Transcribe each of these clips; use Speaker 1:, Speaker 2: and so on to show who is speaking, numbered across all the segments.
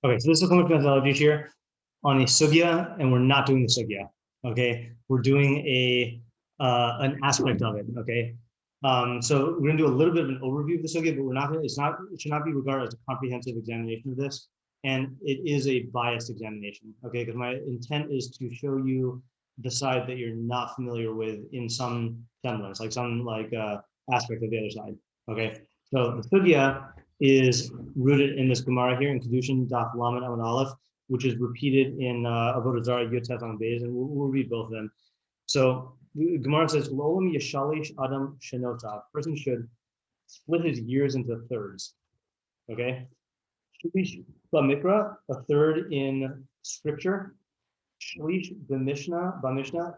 Speaker 1: Okay, so this is Chumash Methodology here on a sugya, and we're not doing the sugya. Okay, we're doing an aspect of it. Okay, so we're gonna do a little bit of an overview of the sugya, but we're not gonna. It should not be regarded as a comprehensive examination of this, and it is a biased examination. Okay, because my intent is to show you the side that you're not familiar with in some semblance, like some aspect of the other side. Okay, so the sugya is rooted in this Gemara here in קידושין daf lamed amud aleph, which is repeated in Avodah Zarah Yud Tet Amud Beis, and we'll read both of them. So the Gemara says, "Lo'olam yeshalish adam shenotav." Person should split his years into thirds. Okay, shlish b'mikra, a third in scripture. Shlish b'mishnah,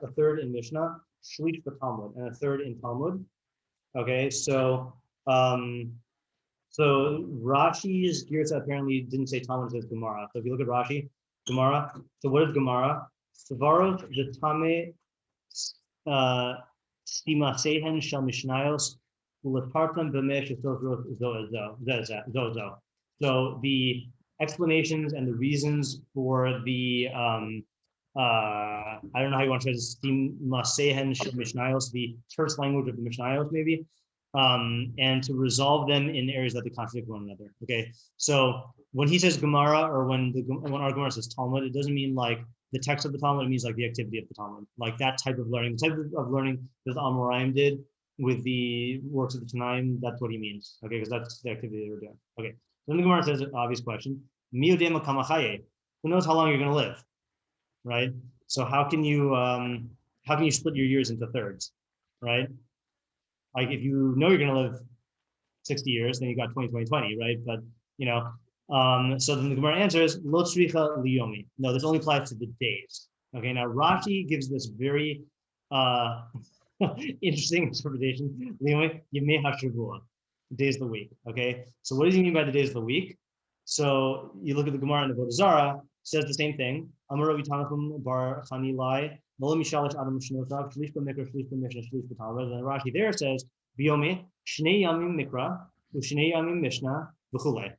Speaker 1: a third in mishnah. Shlish b'talmud, and a third in Talmud. Okay, so. So Rashi's Girsa apparently didn't say Talmud, it says Gemara. So if you look at Rashi, Gemara. So what is Gemara? Svarot v'tame stimasehen shel mishnayos ulepartam b'meh zozo. So the explanations and the reasons for the I don't know how you want to say this, stimasehen shel mishnayos, the terse language of the mishnayos maybe. And to resolve them in areas that they contradict one another. Okay, so when he says Gemara, or when our Gemara says Talmud, it doesn't mean like the text of the Talmud. It means like the activity of the Talmud, like that type of learning, the type of learning that the Amoraim did with the works of the Tanaim. That's what he means. Okay, because that's the activity they were doing. Okay, then the Gemara says an obvious question: Mi yodea kama chaye? Who knows how long you're going to live, right? So how can you split your years into thirds, right? Like if you know you're going to live 60 years, then you got 20, 20, 20, right? But, so then the Gemara answers, lo צריכא ליומי. No, this only applies to the days. Okay, now Rashi gives this very interesting interpretation. Liomei yemei hashavua, days of the week. Okay, so what does he mean by the days of the week? So you look at the Gemara in the Avodah Zarah, says the same thing. Amar Rabbeinu bar Chanilai. And Rashi there says, "Biyomi shnei yamim mikra, u'shnei yamim mishnah, v'chulei."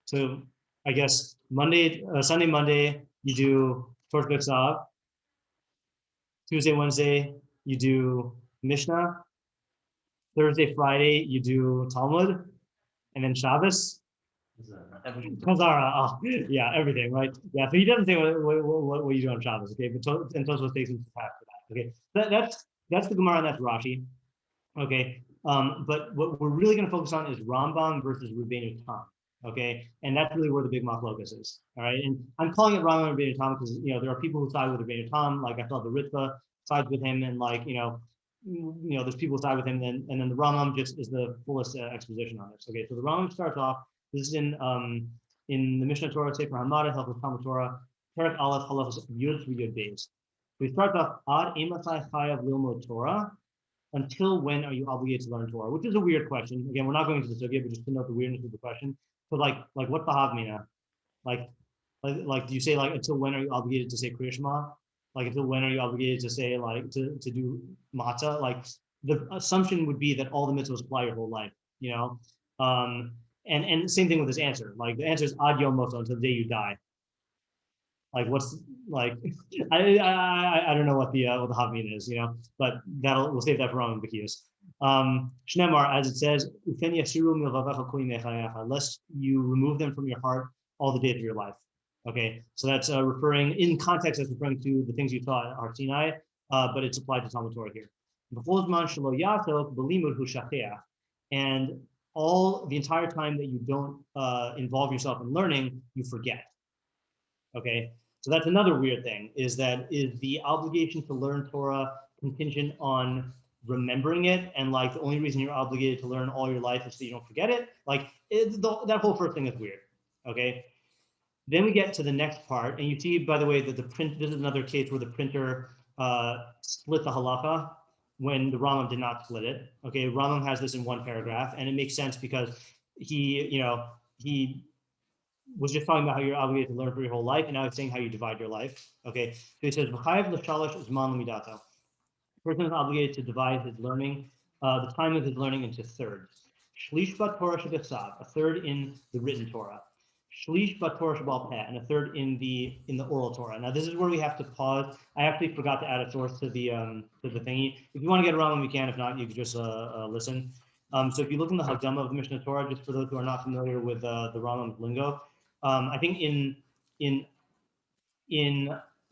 Speaker 1: So I guess Sunday, Monday, you do Torah B'Tzav. Tuesday, Wednesday, you do Mishnah. Thursday, Friday, you do Talmud, and then Shabbos. Chazara, oh, yeah, everything, right? Yeah, so he doesn't say what you do on Shabbos, okay? But Tosfos takes him to task for that, okay? That's the Gemara, and that's Rashi, okay? But what we're really going to focus on is Rambam versus Rabbeinu Tam, okay? And that's really where the big machlokess is, all right? And I'm calling it Rambam and Rabbeinu Tam because there are people who side with Rabbeinu Tam, like I thought the Ritva sides with him, and there's people who side with him, and then the Rambam just is the fullest exposition on this, okay? So the Rambam starts off. This is in the Mishnah Torah, say for Hamada, Help Talmud Torah, Perak Aleph, Halachos Yud through Yud Beis. We start off Ad Ematai Chayav Lilmod Torah. Until when are you obligated to learn Torah? Which is a weird question. Again, we're not going to the sugya, but just to note the weirdness of the question. So like what's the havmina? Like do you say like until when are you obligated to say Kriya Shema? Like until when are you obligated to say like to do matzah? Like the assumption would be that all the mitzvos apply your whole life, And same thing with this answer. Like the answer is ad yom moto, until the day you die. Like what's like I don't know what the havmin is, but we'll save that for Rambam B'kiyos. Shnemar, as it says, lest you remove them from your heart all the days of your life. Okay, so that's referring in context. That's referring to the things you taught at Har Sinai, but it's applied to Talmud Torah here. And the entire time that you don't involve yourself in learning, you forget. Okay, so that's another weird thing, is the obligation to learn Torah contingent on remembering it, and like the only reason you're obligated to learn all your life is so you don't forget it? Like that whole first thing is weird. Okay, then we get to the next part, and you see, by the way, that this is another case where the printer split the halacha when the Rambam did not split it. Okay, Rambam has this in one paragraph, and it makes sense because he was just talking about how you're obligated to learn for your whole life, and now it's saying how you divide your life. Okay, so he says, "V'chayev l'shalosh zman l'midato." The person is obligated to divide his learning, the time of his learning, into thirds. Shlish Torah Shebitzav, a third in the written Torah. Shlish Torah Shebal Peh, and a third in the oral Torah. Now this is where we have to pause. I actually forgot to add a source to the thingy. If you want to get around, you can. If not, you can just listen. So if you look in the Hakdama of the Mishnah Torah, just for those who are not familiar with the Rambam's lingo, I think in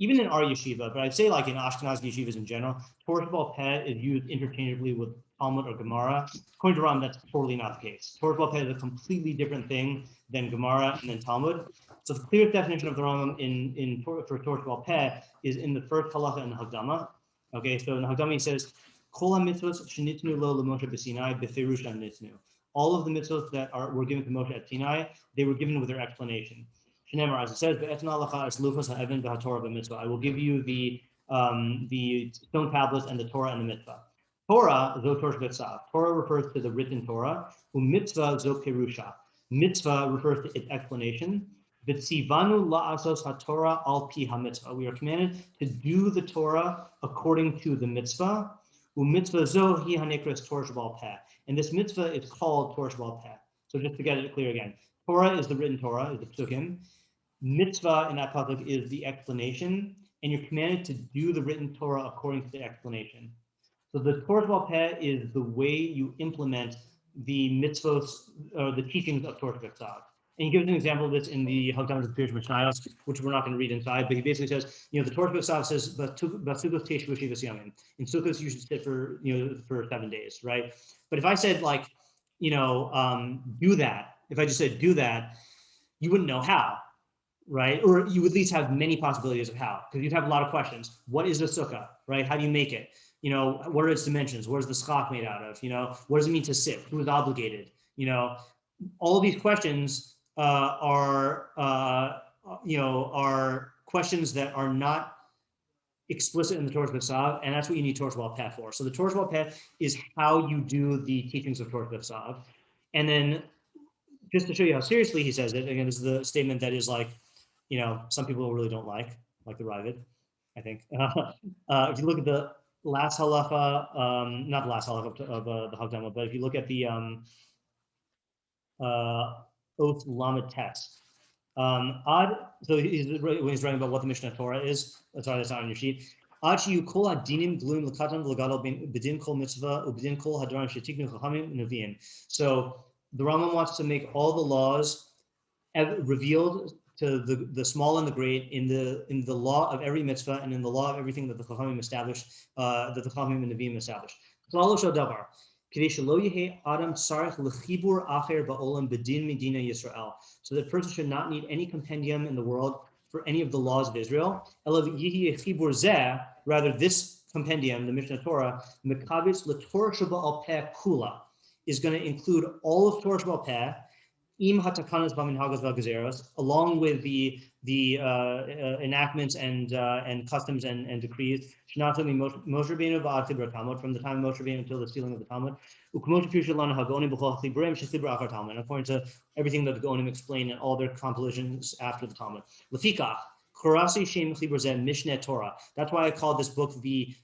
Speaker 1: even in our yeshiva, but I'd say like in Ashkenazi yeshivas in general, Torah Shebal Peh is used interchangeably with Talmud or Gemara. According to Rambam, that's totally not the case. Torah Shebal Peh is a completely different thing than Gemara and then Talmud. So the clearest definition of the Rambam for Torah Shebal Peh is in the first halacha in the Hakdama. Okay, so in the Hakdama he says, Kol mitzvos shenitnu lo leMoshe b'Sinai b'Pirush nitnu. All of the mitzvos that were given to Moshe at Sinai, they were given with their explanation. As it says, I will give you the stone tablets and the Torah and the mitzvah. Torah, Torah refers to the written Torah. Mitzvah zo perusha. Mitzvah refers to its explanation. V'tzivanu la'asos haTorah al pi hamitzvah. We are commanded to do the Torah according to the mitzvah. Mitzvah zo hi hanekras Torah Shebal Peh. And this mitzvah is called Torah Shebal Peh. So just to get it clear again, Torah is the written Torah, is the psukim. Mitzvah in that pasuk is the explanation, and you're commanded to do the written Torah according to the explanation. So the Torah Shebal Peh is the way you implement the mitzvos, or the teachings of Torah Shebal. And he gives an example of this in the Hakdama of the פירוש משנה, which we're not going to read inside, but he basically says, the Torah Shebal says, in Sukkot you should sit for 7 days, right? But if I said do that, if I just said do that, you wouldn't know how. Right? Or you at least have many possibilities of how, because you'd have a lot of questions. What is a sukkah, right? How do you make it? What are its dimensions? What is the schach made out of? What does it mean to sit? Who is obligated? All of these questions are questions that are not explicit in the Torah Shebal, and that's what you need Torah Shebal Peh for. So the Torah Shebal Peh is how you do the teachings of Torah Shebal. And then just to show you how seriously he says it, again, this is the statement that is some people really don't like the Ravid, I think. If you look at the last halacha, not the last halacha of the Hakdama, but if you look at the Oath Lamed text, so he's writing about what the Mishnah Torah is. Sorry, that's not on your sheet. So the Rambam wants to make all the laws revealed to the small and the great in the law of every mitzvah and in the law of everything that the Chachamim established, that the Chachamim and Nevi'im established. So that person should not need any compendium in the world for any of the laws of Israel. Rather, this compendium, the Mishnah Torah, is going to include all of Torah Shebal Peh, along with the enactments and customs and decrees from the time of Moshe Rabbeinu until the sealing of the Talmud, and according to everything that the Gaonim explain in all their compilations after the Talmud. That's why I call this book the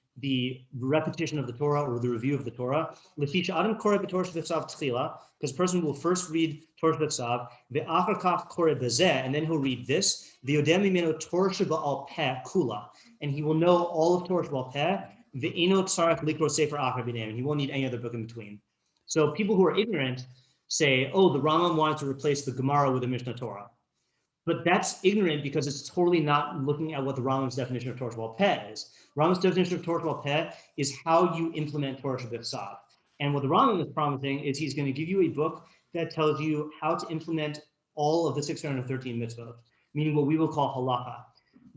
Speaker 1: repetition of the Torah, or the review of the Torah. Because a person will first read Torah Shebal, and then he'll read this, and he will know all of Torah Shebal Peh, and he won't need any other book in between. So people who are ignorant say, oh, the Rambam wanted to replace the Gemara with the Mishnah Torah. But that's ignorant because it's totally not looking at what the Rambam's definition of Torah Shebal Peh is. Rambam's definition of Torah Shebal Peh is how you implement Torah Shebal. And what the Rambam is promising is he's going to give you a book that tells you how to implement all of the 613 mitzvot, meaning what we will call halacha.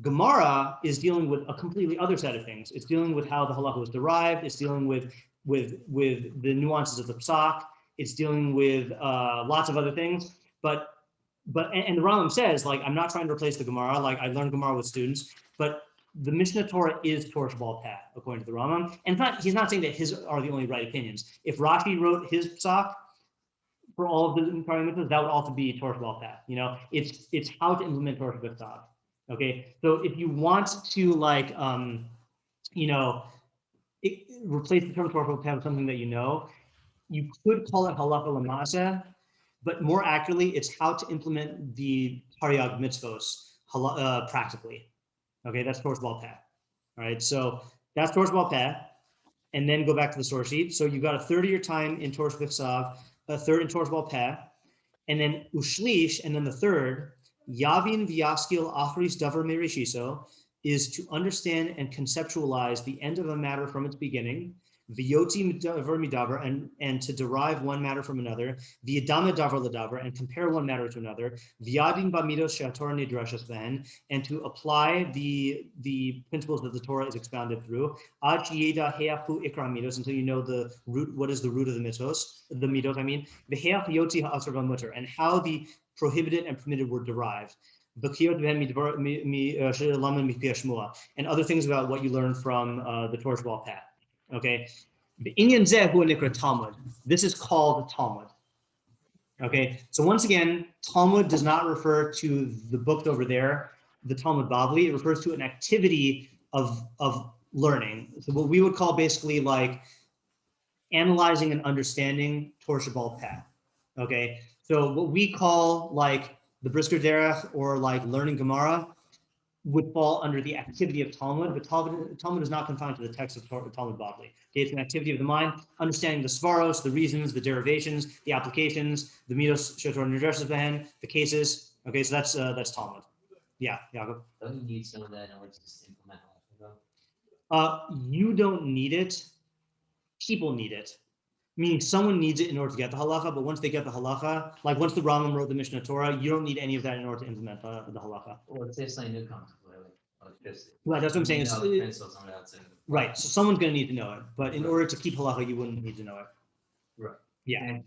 Speaker 1: Gemara is dealing with a completely other set of things. It's dealing with how the halacha was derived. It's dealing with the nuances of the psak. It's dealing with lots of other things. But the Rambam says, I'm not trying to replace the Gemara. I learned Gemara with students, but the Mishnah Torah is Torah Shebal Peh, according to the Rambam. And he's not saying that his are the only right opinions. If Rashi wrote his psak for all of the mitzvahs, that would also be Torah Shebal Peh. It's how to implement Torah Shebal. Okay, so if you want to replace the term Torah Shebal Peh with something that you could call it halacha l'maaseh, but more accurately, it's how to implement the Taryag mitzvos practically. Okay, that's Torah Baal Peh. All right, so that's Torah Baal Peh, and then go back to the source sheet. So you've got a third of your time in Torah B'Ksav, a third in Torah Baal Peh, and then ushlish, and then the third, Yavin v'yaskil achris davar merishiso, is to understand and conceptualize the end of a matter from its beginning, v'yoti davar midavar, and to derive one matter from another, v'yadama davar l'davar, and compare one matter to another, v'yadin b'midos she'atorah nidrashas behen, and to apply the principles that the Torah is expounded through, ad yeda heachu ikra midos, until you know the root, what is the root of the mitzvos, the midot, I mean, v'heach yoti ha'asar v'mutter, and how the prohibited and permitted were derived. And other things about what you learn from the Torah Baal Peh. Okay, Talmud. This is called Talmud. Okay, so once again, Talmud does not refer to the book over there, the Talmud Bavli. It refers to an activity of learning. So what we would call basically like analyzing and understanding Torah Baal Peh. Okay, so what we call like the Brisker Derech or like learning Gemara would fall under the activity of Talmud, but Talmud is not confined to the text of Talmud Bavli. Okay, it's an activity of the mind, understanding the svaros, the reasons, the derivations, the applications, the midos shetor nidreshes behen, the cases. Okay, so that's Talmud. Yeah, Jacob.
Speaker 2: Don't you need some of that in order to just implement halacha?
Speaker 1: You don't need it. People need it. Meaning someone needs it in order to get the halacha, but once they get the halacha, like once the Rambam wrote the Mishnah Torah, you don't need any of that in order to implement the halacha.
Speaker 2: Or let's say something new comes, like
Speaker 1: right, that's what I'm saying. Right, so someone's going to need to know it, but in order to keep halacha, you wouldn't need to know it.
Speaker 2: Right.
Speaker 1: Yeah.
Speaker 2: And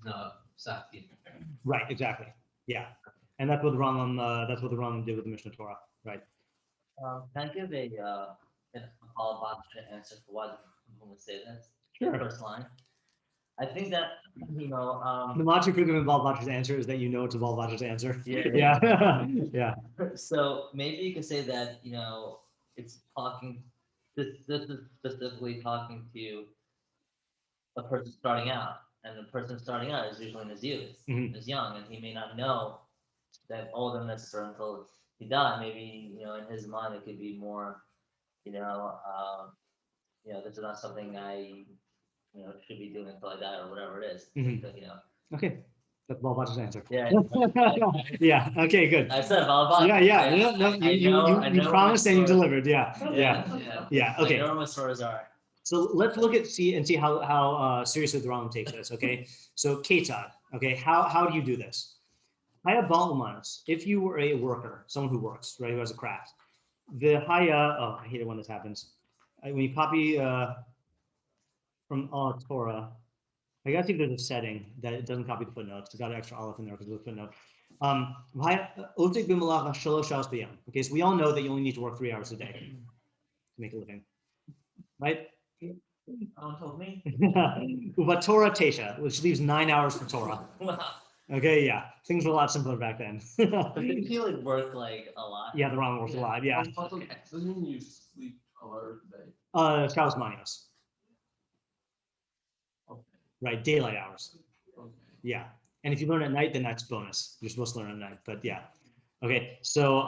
Speaker 1: right, exactly. Yeah, and that's what the Rambam did with the Mishnah Torah. Right.
Speaker 2: Can I give an apologetic answer for why I'm going to say this?
Speaker 1: Sure.
Speaker 2: The first line. I think that,
Speaker 1: the logic for giving Balbach's answer is that you know it's a Balbach's answer.
Speaker 2: Yeah.
Speaker 1: Yeah.
Speaker 2: So maybe you could say that, it's talking, this is specifically talking to a person starting out. And the person starting out is usually in his youth, is young, and he may not know that all the necessary until he died. Maybe, in his mind, it could be more, this is not something I should be doing until I die or whatever it is.
Speaker 1: Okay. That's Balbach's answer.
Speaker 2: Yeah.
Speaker 1: Yeah. Okay, good.
Speaker 2: I said Balbach.
Speaker 1: Yeah. No, you promised and you delivered. Yeah. Okay.
Speaker 2: I know what stores are.
Speaker 1: So let's look at see how seriously the Rambam takes this. Okay. So Ketzad. Okay. How do you do this? If you were a worker, someone who works, right, who has a craft, I hate it when this happens. When you copy from Torah, I gotta see if there's a setting that it doesn't copy the footnotes. It's got an extra aleph in there because of the footnote. Okay, so we all know that you only need to work 3 hours a day to make a living, right?
Speaker 2: Told me.
Speaker 1: Torah Tesha, which leaves 9 hours for Torah. Okay, yeah, things were a lot simpler back then.
Speaker 2: Did he work a lot?
Speaker 1: Yeah, the Rambam works a lot. Yeah.
Speaker 3: Doesn't mean you sleep hours a day.
Speaker 1: Shabbos manios.
Speaker 3: Okay.
Speaker 1: Right, daylight hours.
Speaker 3: Okay.
Speaker 1: Yeah, and if you learn at night, then that's bonus. You're supposed to learn at night, but yeah. Okay, so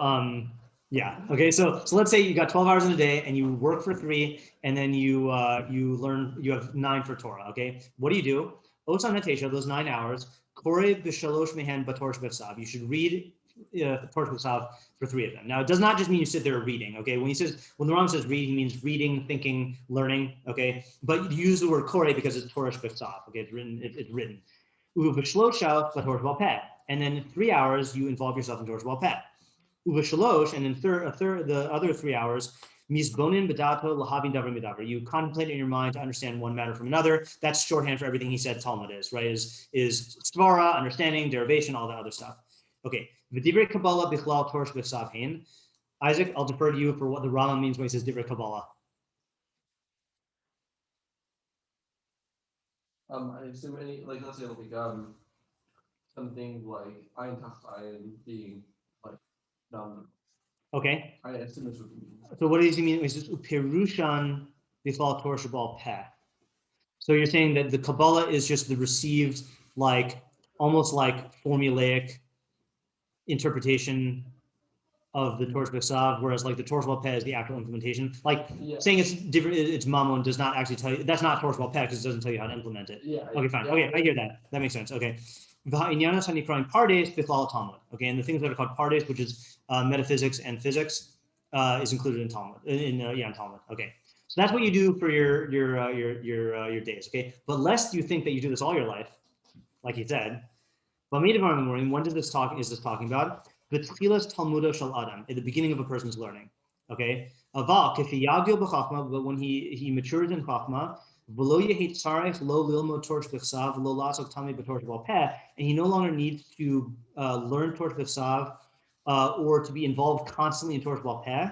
Speaker 1: yeah. Okay, so let's say you got 12 hours in a day and you work for 3, and then you have 9 for Torah. Okay, what do? Otzam Natesha, those 9 hours. Kore b'shalosh mehan b'torah b'tzav. You should read Torah b'tzav for 3 of them. Now, it does not just mean you sit there reading. Okay, when the Rambam says read, he means reading, thinking, learning. Okay, but you use the word kore because it's Torah b'tzav. Okay, it's written. Uv'shlosha b'torah Baal Peh. And then 3 hours you involve yourself in Torah Baal Peh. Uv'shalosh, and then the other 3 hours. Mizbonin b'dato lahavin davar midavar. You contemplate in your mind to understand one matter from another. That's shorthand for everything he said Talmud is, right? Is svara, understanding, derivation, all that other stuff. Okay. V'divrei Kabbalah bichlal torah b'sav hein. Isaac, I'll defer to you for what the Rambam means when he says divrei Kabbalah.
Speaker 3: I assume let's say something like ayin being done.
Speaker 1: Okay.
Speaker 3: I assume that's what it means.
Speaker 1: So what does he mean? He says Upirushan bichlal torah Baal Peh. So you're saying that the Kabbalah is just the received, like almost like formulaic interpretation of the Torah B'Ksav, whereas like the Torah Peh is the actual implementation. Like saying it's different, it's Mammon does not actually tell you, that's not Torah Peh because it doesn't tell you how to implement it.
Speaker 3: Yeah.
Speaker 1: Okay, fine. Okay, I hear that. That makes sense. Okay. V'ha'inyanos hanikraim pardes b'chlal Talmud. Okay, and the things that are called pardes, which is metaphysics and physics, is included in Talmud. In Talmud. Okay. So that's what you do for your days. Okay. But lest you think that you do this all your life, like he said. When does this talking about? The Talmudo shel Adam, at the beginning of a person's learning. Okay. But when he matures in Chachma, and he no longer needs to learn Torah B'Ksav or to be involved constantly in Torah Peh.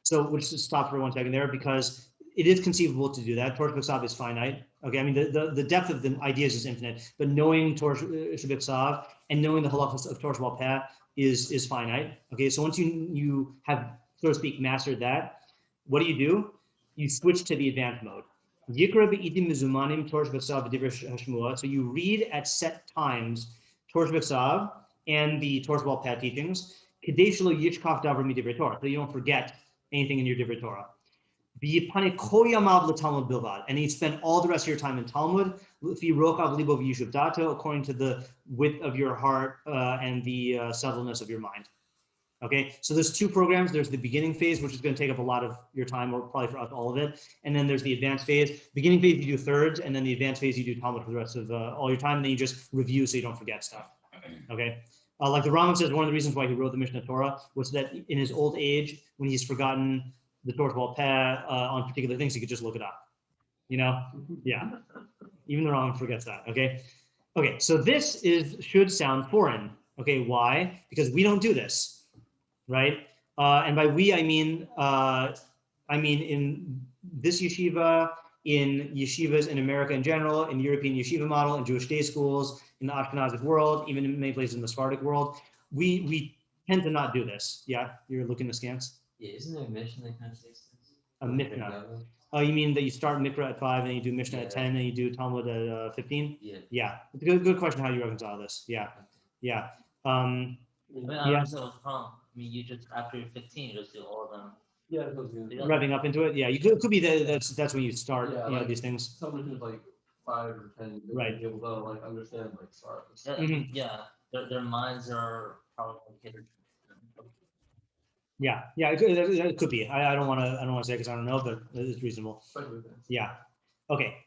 Speaker 1: So we'll just stop for 1 second there because it is conceivable to do that. Torah B'Ksav is finite. Okay, I mean the depth of the ideas is infinite, but knowing Torah B'Ksav and knowing the halakhos of Torah Peh is finite. Okay, so once you have, so to speak, mastered that, what do? You switch to the advanced mode. So you read at set times Torah B'Ksav and the Torah Peh teachings, so you don't forget anything in your Divrei Torah. And you spend all the rest of your time in Talmud according to the width of your heart and the subtleness of your mind. Okay, so there's two programs. There's the beginning phase, which is going to take up a lot of your time, or probably for all of it. And then there's the advanced phase. Beginning phase, you do thirds, and then the advanced phase, you do Talmud for the rest of all your time. And then you just review so you don't forget stuff. Okay, like the Rambam says, one of the reasons why he wrote the Mishnah Torah was that in his old age, when he's forgotten the Torah Peh on particular things, he could just look it up. You know, yeah. Even the Rambam forgets that. Okay, so this should sound foreign. Okay, why? Because we don't do this. Right, and by we I mean in this yeshiva, in yeshivas in America in general, in European yeshiva model, in Jewish day schools, in the Ashkenazic world, even in many places in the Sephardic world, we tend to not do this. Yeah, you're looking askance.
Speaker 2: Yeah, isn't there a Mishnah that kind of says this?
Speaker 1: A Mishnah. Oh, you mean that you start Mikra at 5 and you do Mishnah at 10 and you do Talmud at 15?
Speaker 2: Yeah.
Speaker 1: Yeah, good question how you reconcile this. Yeah.
Speaker 2: I don't see what's wrong. I mean, you just after you're 15, you just do all of them.
Speaker 3: Yeah, it goes good.
Speaker 1: Revving up into it. Yeah, you could be that's when you start.
Speaker 3: Yeah,
Speaker 1: like, these things.
Speaker 3: Someone who's like 5 or 10,
Speaker 1: Right.
Speaker 3: Be able to like understand like start.
Speaker 2: Yeah, their minds are probably complicated.
Speaker 1: Yeah, it could be. I don't want to say because I don't know, but it's reasonable. Yeah. Okay.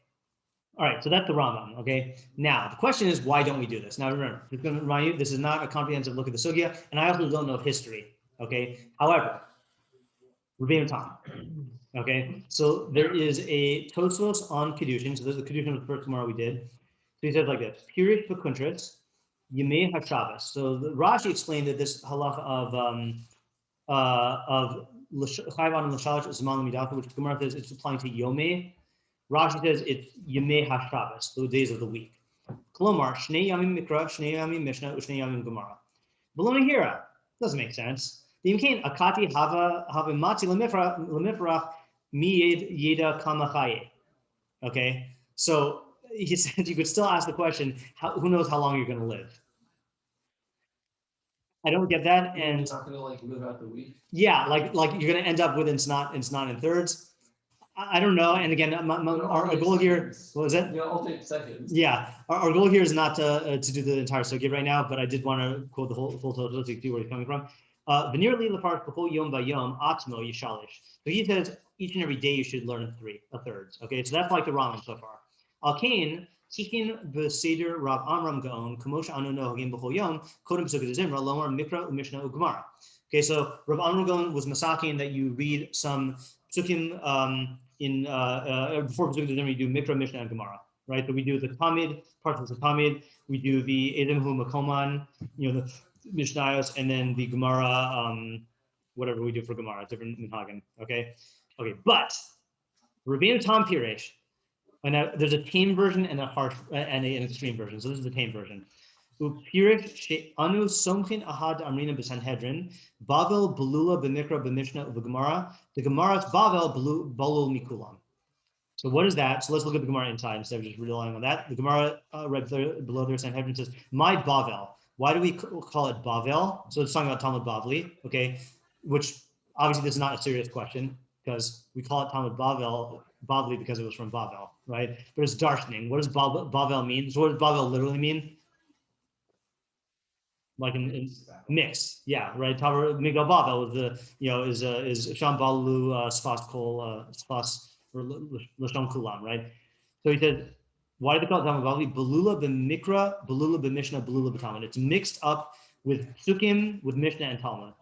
Speaker 1: All right, so that's the Rambam, okay? Now, the question is, why don't we do this? Now, remember, it's going to remind you, this is not a comprehensive look at the sugya, and I also don't know history, okay? However, Rabbeinu Tam, okay? So there is a ותוס on קידושין, so this is the קידושין of the first tomorrow we did. So he says like this, פירוש v'kuntris, ימי HaShabbos. So the Rashi explained that this halacha of chayvan and l'shalish zman l'midata, which Gemara says it's applying to Liomei. Rashi says it's Yemei HaShabbos, the days of the week. Kolomar, Shnei Yamim Mikra, Shnei Yamim Mishnah, Shnei Yamim Gemara. Balona Hira, doesn't make sense. The Yimkain, Akati Hava Mati Lemifrach, Mi Yeda Kamachaye. Okay, so he said you could still ask the question, who knows how long you're going to live? I don't get that. And
Speaker 3: you're not going to like live out the week.
Speaker 1: Yeah, like you're going to end up with it's not in thirds. I don't know. And again, our goal here, what was it?
Speaker 3: Yeah, I'll take seconds.
Speaker 1: Yeah, our goal here is not to do the entire sugya right now, but I did want to quote the full total to see where he's coming from. V'nirli l'part b'chol yom v'yom atmo yishalish. So he says each and every day you should learn a third. Okay, so that's like the Rambam so far. Al-Kain, Tikin v'seder Rav Amram Gaon, Kamosh anu nohagim b'chol yom, kodem b'sugya zimra, lomar mikra u'mishna u'gemara. Okay, so Rav Amram Gaon was masaking that you read some psukim before Pesukah we do Mikra, Mishnah, and Gemara, right? So we do the Talmid, parts of the Talmid, we do the Edom Hu Makoman, the Mishnayos, and then the Gemara, whatever we do for Gemara, different minhagim, okay? But Rabbeinu Tam Piresh, and now there's a tame version and a harsh and an extreme version. So this is the tame version. Upirish she'anu somchin ahad amrina b'Sanhedrin, Bavel belula b'mikra b'Mishnah b'Gemara. The Gemara's Bavel balul mikulam. So what is that? So let's look at the Gemara inside instead of just relying on that. The Gemara right below there, Sanhedrin says, "My Bavel." Why do we call it Bavel? So it's talking about Talmud Bavli, okay? Which obviously this is not a serious question because we call it Talmud Bavli because it was from Bavel, right? But it's darshaning. What does Bavel mean? So what does Bavel literally mean? Like in mix, yeah, right. Tower Migdal Bavel is is Shambalu Sfas Kol Sfas Lashon Kulam, right? So he said, why do they call it Talmud Bavli? Belula b'mikra, belula b'mishnah, belula b'talmud. It's mixed up with Sukkim, with Mishnah and Talmud.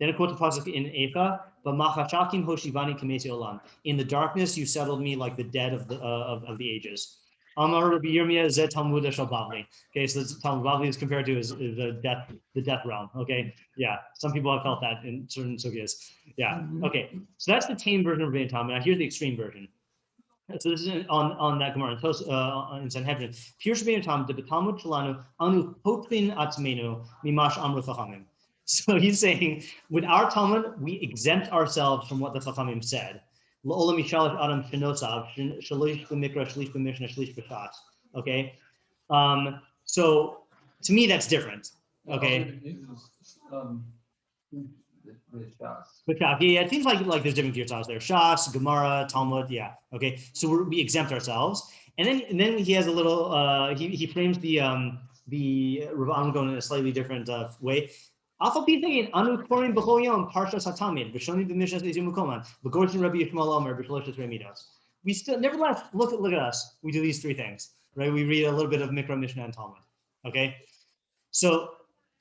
Speaker 1: Then it quotes the pasuk in Eicha, but machashakim hoshivani kamesi olam. In the darkness you settled me like the dead of the ages. Amar Rabbi Yirmiyah zeh Talmud shel Bavli. Okay, so Talmud Bavli is compared to is the death realm. Okay, yeah, some people have felt that in certain sugyas. Yeah, okay, so that's the tame version of Rabbeinu Tam. Now here's the extreme version. So this is on that Gemara in Sanhedrin. פירוש רבנו תם דבתלמוד שלנו אנו פותחים עצמנו ממה שאמרו חכמים. So he's saying, with our Talmud, we exempt ourselves from what the Chachamim said. Okay, so to me that's different. Okay. But yeah, it seems like there's different girtas there. Shas, Gemara, Talmud, yeah. Okay, so we exempt ourselves, and then he has a little. He frames the Rambam going in a slightly different way. Nevertheless, look at us. We do these three things, right? We read a little bit of Mikra, Mishnah, and Talmud. Okay, so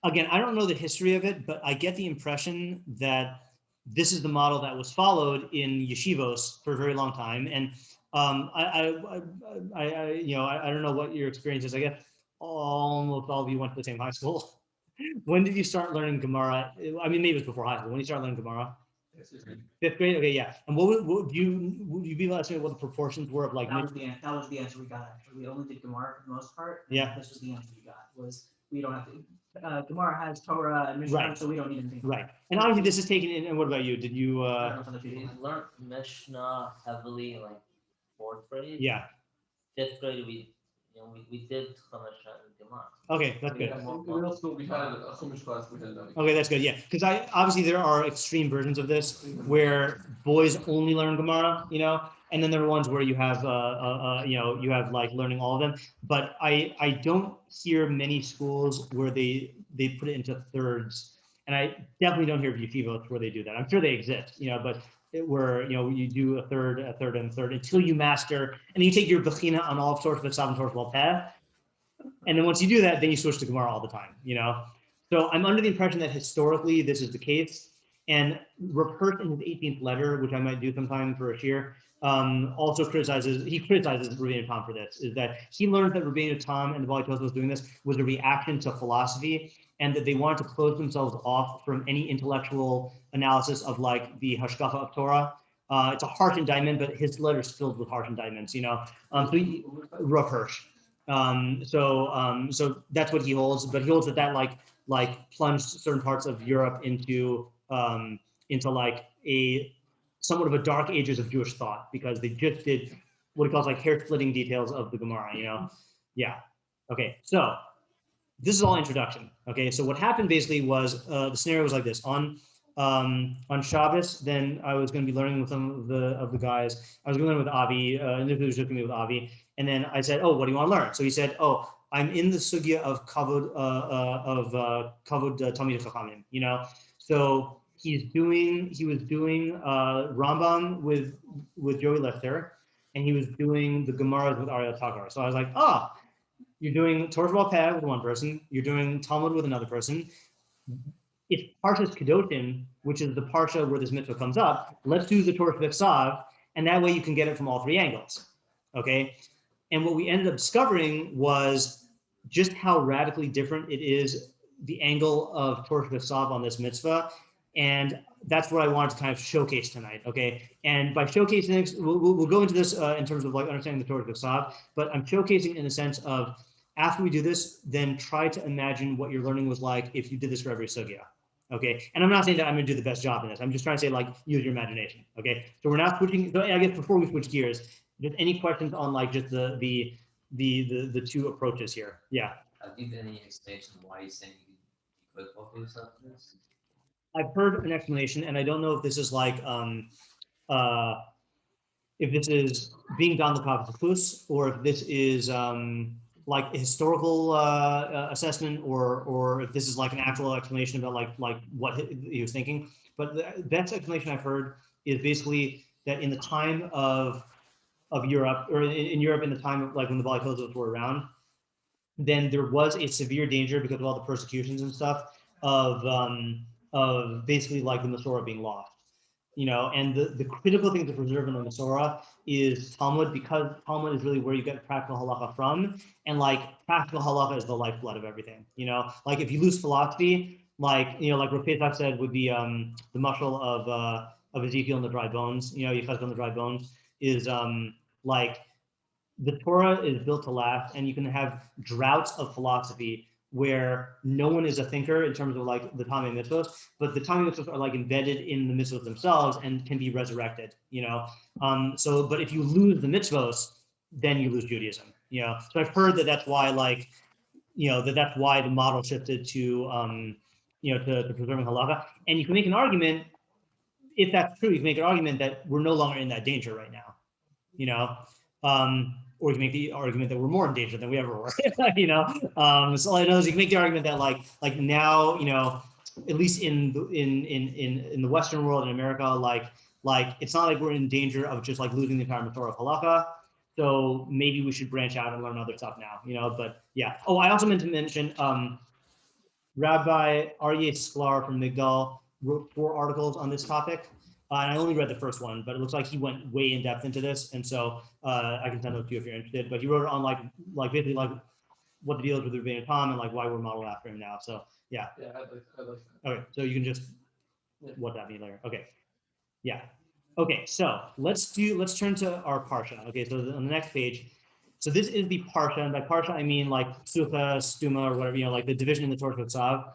Speaker 1: again, I don't know the history of it, but I get the impression that this is the model that was followed in yeshivos for a very long time. And I don't know what your experience is. I guess almost all of you went to the same high school. When did you start learning Gemara? I mean, maybe it was before high school. When did you start learning Gemara? Fifth grade. Okay, yeah. And would you be able to say what the proportions were of like?
Speaker 4: That was the answer we got. Actually, we only did Gemara for the most part.
Speaker 1: Yeah.
Speaker 4: This was the answer we got. Was we don't have to. Gemara has Torah and Mishnah, right. So we don't need anything.
Speaker 1: Right. And obviously, this is taken in. And what about you? Did you?
Speaker 2: We learned Mishnah heavily in like fourth grade.
Speaker 1: Yeah.
Speaker 2: Fifth grade, we did Chumash and Gemara.
Speaker 1: Okay, that's good.
Speaker 3: We had a Chumash class.
Speaker 1: Okay, that's good. Yeah, because obviously there are extreme versions of this where boys only learn Gemara, and then there are ones where you have you have like learning all of them. But I don't hear many schools where they put it into thirds, and I definitely don't hear of yeshivot where they do that. I'm sure they exist, but where you do a third and a third until you master, and then you take your bechina on all sorts of seven sorts of peh, and then once you do that, then you switch to Gemara all the time. So I'm under the impression that historically this is the case, and Rappert in his 18th letter, which I might do sometime for a shiur, also criticizes Rabbeinu Tam for this. Is that he learned that Rabbeinu Tam and the vatosas was doing this was a reaction to philosophy, and that they wanted to close themselves off from any intellectual analysis of like the hashkafa of Torah. It's a harsh indictment, but his letter is filled with harsh indictments. Rav Hirsch. So that's what he holds, but he holds that like plunged certain parts of Europe into like a somewhat of a dark ages of Jewish thought, because they just did what he calls like hair splitting details of the Gemara. Yeah. Okay. So this is all introduction. Okay. So what happened basically was the scenario was like this. On Shabbos, then I was going to be learning with some of the guys. I was going to learn with Avi. Individually was looking with Avi, and then I said, "Oh, what do you want to learn?" So he said, "Oh, I'm in the sugya of Kavod Talmidei Chachamim." So he was doing Rambam with Joey Lester, and he was doing the Gemaras with Ariel Takar. So I was like, you're doing Torah Peh with one person, you're doing Talmud with another person. It's Parshas קידושין, which is the parsha where this mitzvah comes up. Let's do the Torah V'Ksav, and that way you can get it from all three angles. Okay? And what we ended up discovering was just how radically different it is, the angle of Torah V'Ksav on this mitzvah. And that's what I wanted to kind of showcase tonight, okay? And by showcasing, we'll go into this in terms of like understanding the Torah V'Ksav, but I'm showcasing in the sense of, after we do this, then try to imagine what your learning was like if you did this for every sugya, okay? And I'm not saying that I'm gonna do the best job in this. I'm just trying to say, like, use your imagination, okay? So we're not switching, so I guess before we switch gears, Just any questions on like just the two approaches here? Yeah.
Speaker 2: Have you given any explanation why you're saying you could focus yourself on this?
Speaker 1: I've heard an explanation, and I don't know if this is like if this is being done the vatus, or if this is like a historical assessment, or if this is like an actual explanation about like what he was thinking. But the best explanation I've heard is basically that in the time of Europe, or in Europe in the time of like when the Bali Kozos were around, then there was a severe danger because of all the persecutions and stuff of basically like the Masorah being lost. You know, and the critical thing to preserve in the Masorah is Talmud, because Talmud is really where you get practical halacha from, and like practical halacha is the lifeblood of everything. You know, like if you lose philosophy, like like Rav Pesach said would be the mashal of Ezekiel and the dry bones. You know, Yechezkel and the dry bones is like the Torah is built to last, and you can have droughts of philosophy where no one is a thinker in terms of like the Talmidei mitzvos, but the Talmidei mitzvos are like embedded in the mitzvos themselves and can be resurrected, So, but if you lose the mitzvos, then you lose Judaism, So I've heard that that's why that's why the model shifted to, to preserving halacha. And you can make an argument, if that's true, you can make an argument that we're no longer in that danger right now, or you can make the argument that we're more in danger than we ever were, So I know you can make the argument that like now, at least in the Western world, in America, like it's not like we're in danger of just like losing the entire Torah of halacha. So maybe we should branch out and learn other stuff now, But yeah. Oh, I also meant to mention Rabbi Aryeh Sklar from Migdal wrote 4 articles on this topic. And I only read the first one, but it looks like he went way in depth into this, and so I can send those to you if you're interested. But he wrote it on like basically like what the deal is with Rabbeinu Tam and like why we're modeled after him now. So yeah.
Speaker 3: Yeah, I like that.
Speaker 1: Okay, so you can just WhatsApp me later. Okay, yeah. Okay, so let's turn to our parsha. Okay, so on the next page. So this is the parsha, and by parsha I mean like sukkah, stuma, or whatever, like the division in the Torah Tzav.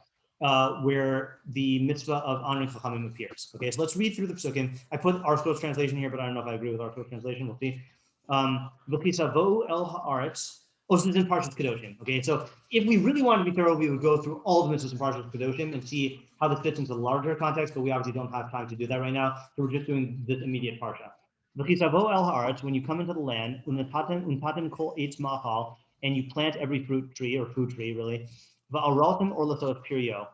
Speaker 1: Where the mitzvah of honoring Chachamim appears. Okay, so let's read through the psukim. I put our Scots translation here, but I don't know if I agree with our Scots translation. We'll see. V'chisavo el haaretz. Oh, so this is in Parshas Kedoshim. Okay, so if we really wanted to be thorough, we would go through all the mitzvahs in Parshas Kedoshim and see how this fits into the larger context, but we obviously don't have time to do that right now, so we're just doing this immediate parsha. V'chisavo el haaretz, when you come into the land, untatem kol eitz ma'achal, and you plant every fruit tree or food tree, really. Va'araltem orlato pirio.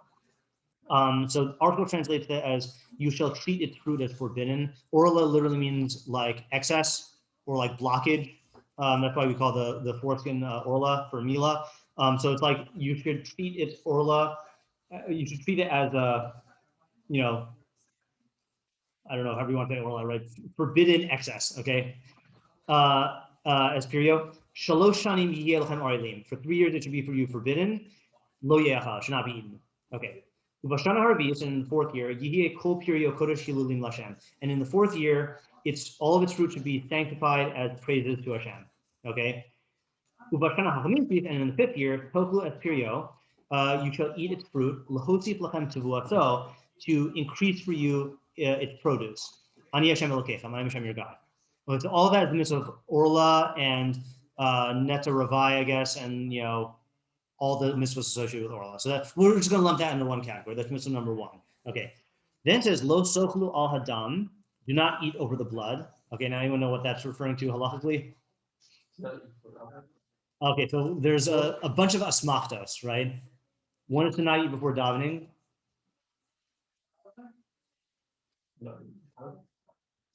Speaker 1: So article translates that as you shall treat its fruit as forbidden. Orla literally means like excess or like blockage. That's why we call the foreskin orla for mila. So it's like you should treat its orla. You should treat it as a, I don't know, however you want to say orla, right? Forbidden excess. Okay. As pirio. Shalosh shanim yiyeh lechem arelim. For 3 years it should be for you forbidden. Lo ye'achal, should not be eaten. Okay. V'shana harvis, in the 4th year, yihye kol pirio kodesh hilulim lashem. And in the 4th year, all of its fruit should be sanctified as praises to Hashem. Okay. Uvashana hachamim, and in the 5th year, toklu es pirio, you shall eat its fruit, lahosif lachem tevuato, to increase for you its produce. Ani Hashem Elokecha, I am Hashem your God. Well, so all of that is the mitzvah of orla and neta ravai, I guess, and all the mitzvahs associated with orla. So we're just going to lump that into one category. That's mitzvah number 1. Okay. Then it says lo sochlu al hadam, do not eat over the blood. Okay, now anyone know what that's referring to halachically? Okay, so there's a bunch of asmachtos, right? One is to not eat before davening.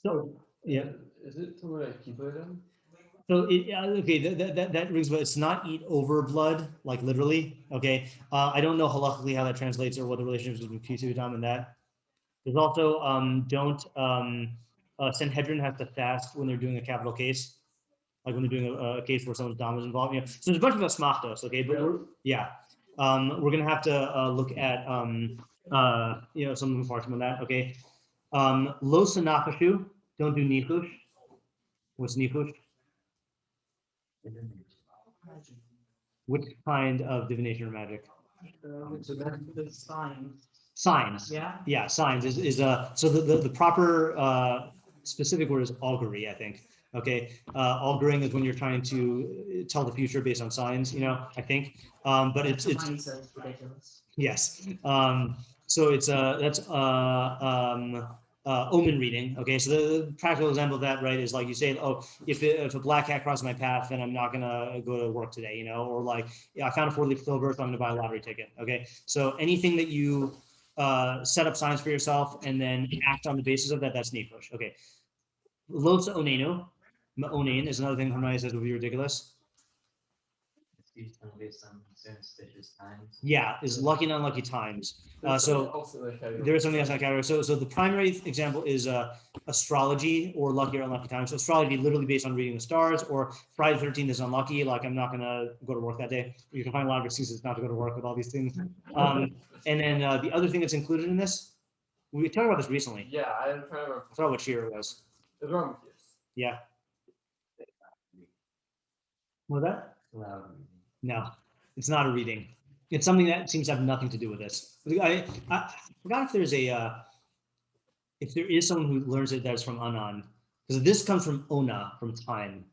Speaker 1: So yeah.
Speaker 3: Is it something like kibbutz?
Speaker 1: So that rings, but it's not eat over blood, like literally. Okay, I don't know halachically how that translates or what the relationship is between Kisudam and that. There's also Sanhedrin has to fast when they're doing a capital case, like when they're doing a case where someone's dam is involved. So there's a bunch of asmachtos. Okay, but we're gonna have to look at some of the parts on that. Okay, lo sanachashu, don't do nichush. What's nichush? Which kind of divination or magic?
Speaker 4: The signs.
Speaker 1: Signs. Yeah, signs is so the proper specific word is augury, I think. Okay, auguring is when you're trying to tell the future based on signs, I think. But it's
Speaker 4: Somebody says ridiculous.
Speaker 1: yes. So it's that's omen reading. Okay, so the practical example of that, right, is like you say, oh, if a black cat crosses my path, then I'm not gonna go to work today, or like, yeah, I found a 4-leaf clover, so I'm gonna buy a lottery ticket. Okay, so anything that you set up signs for yourself and then act on the basis of that, that's nifush. Okay, lo onenu, ma'onen is another thing Hermione says would be ridiculous.
Speaker 2: It's used only based on superstitious times.
Speaker 1: Yeah, is lucky and unlucky times.
Speaker 3: There's
Speaker 1: So
Speaker 3: something else in that category.
Speaker 1: there is something else in that category. So the primary example is astrology or lucky or unlucky times. So astrology literally based on reading the stars, or Friday the 13th is unlucky, like I'm not gonna go to work that day. You can find a lot of excuses not to go to work with all these things. And then the other thing that's included in this, we talked about this recently.
Speaker 3: Yeah, I'm trying to remember.
Speaker 1: I forgot what shiur it was.
Speaker 3: It's wrong with yours.
Speaker 1: Yeah. Was that?
Speaker 2: Loud.
Speaker 1: No, it's not a reading. It's something that seems to have nothing to do with this. I forgot if there's if there is someone who learns it that's from Anan, because this comes from Ona, from time,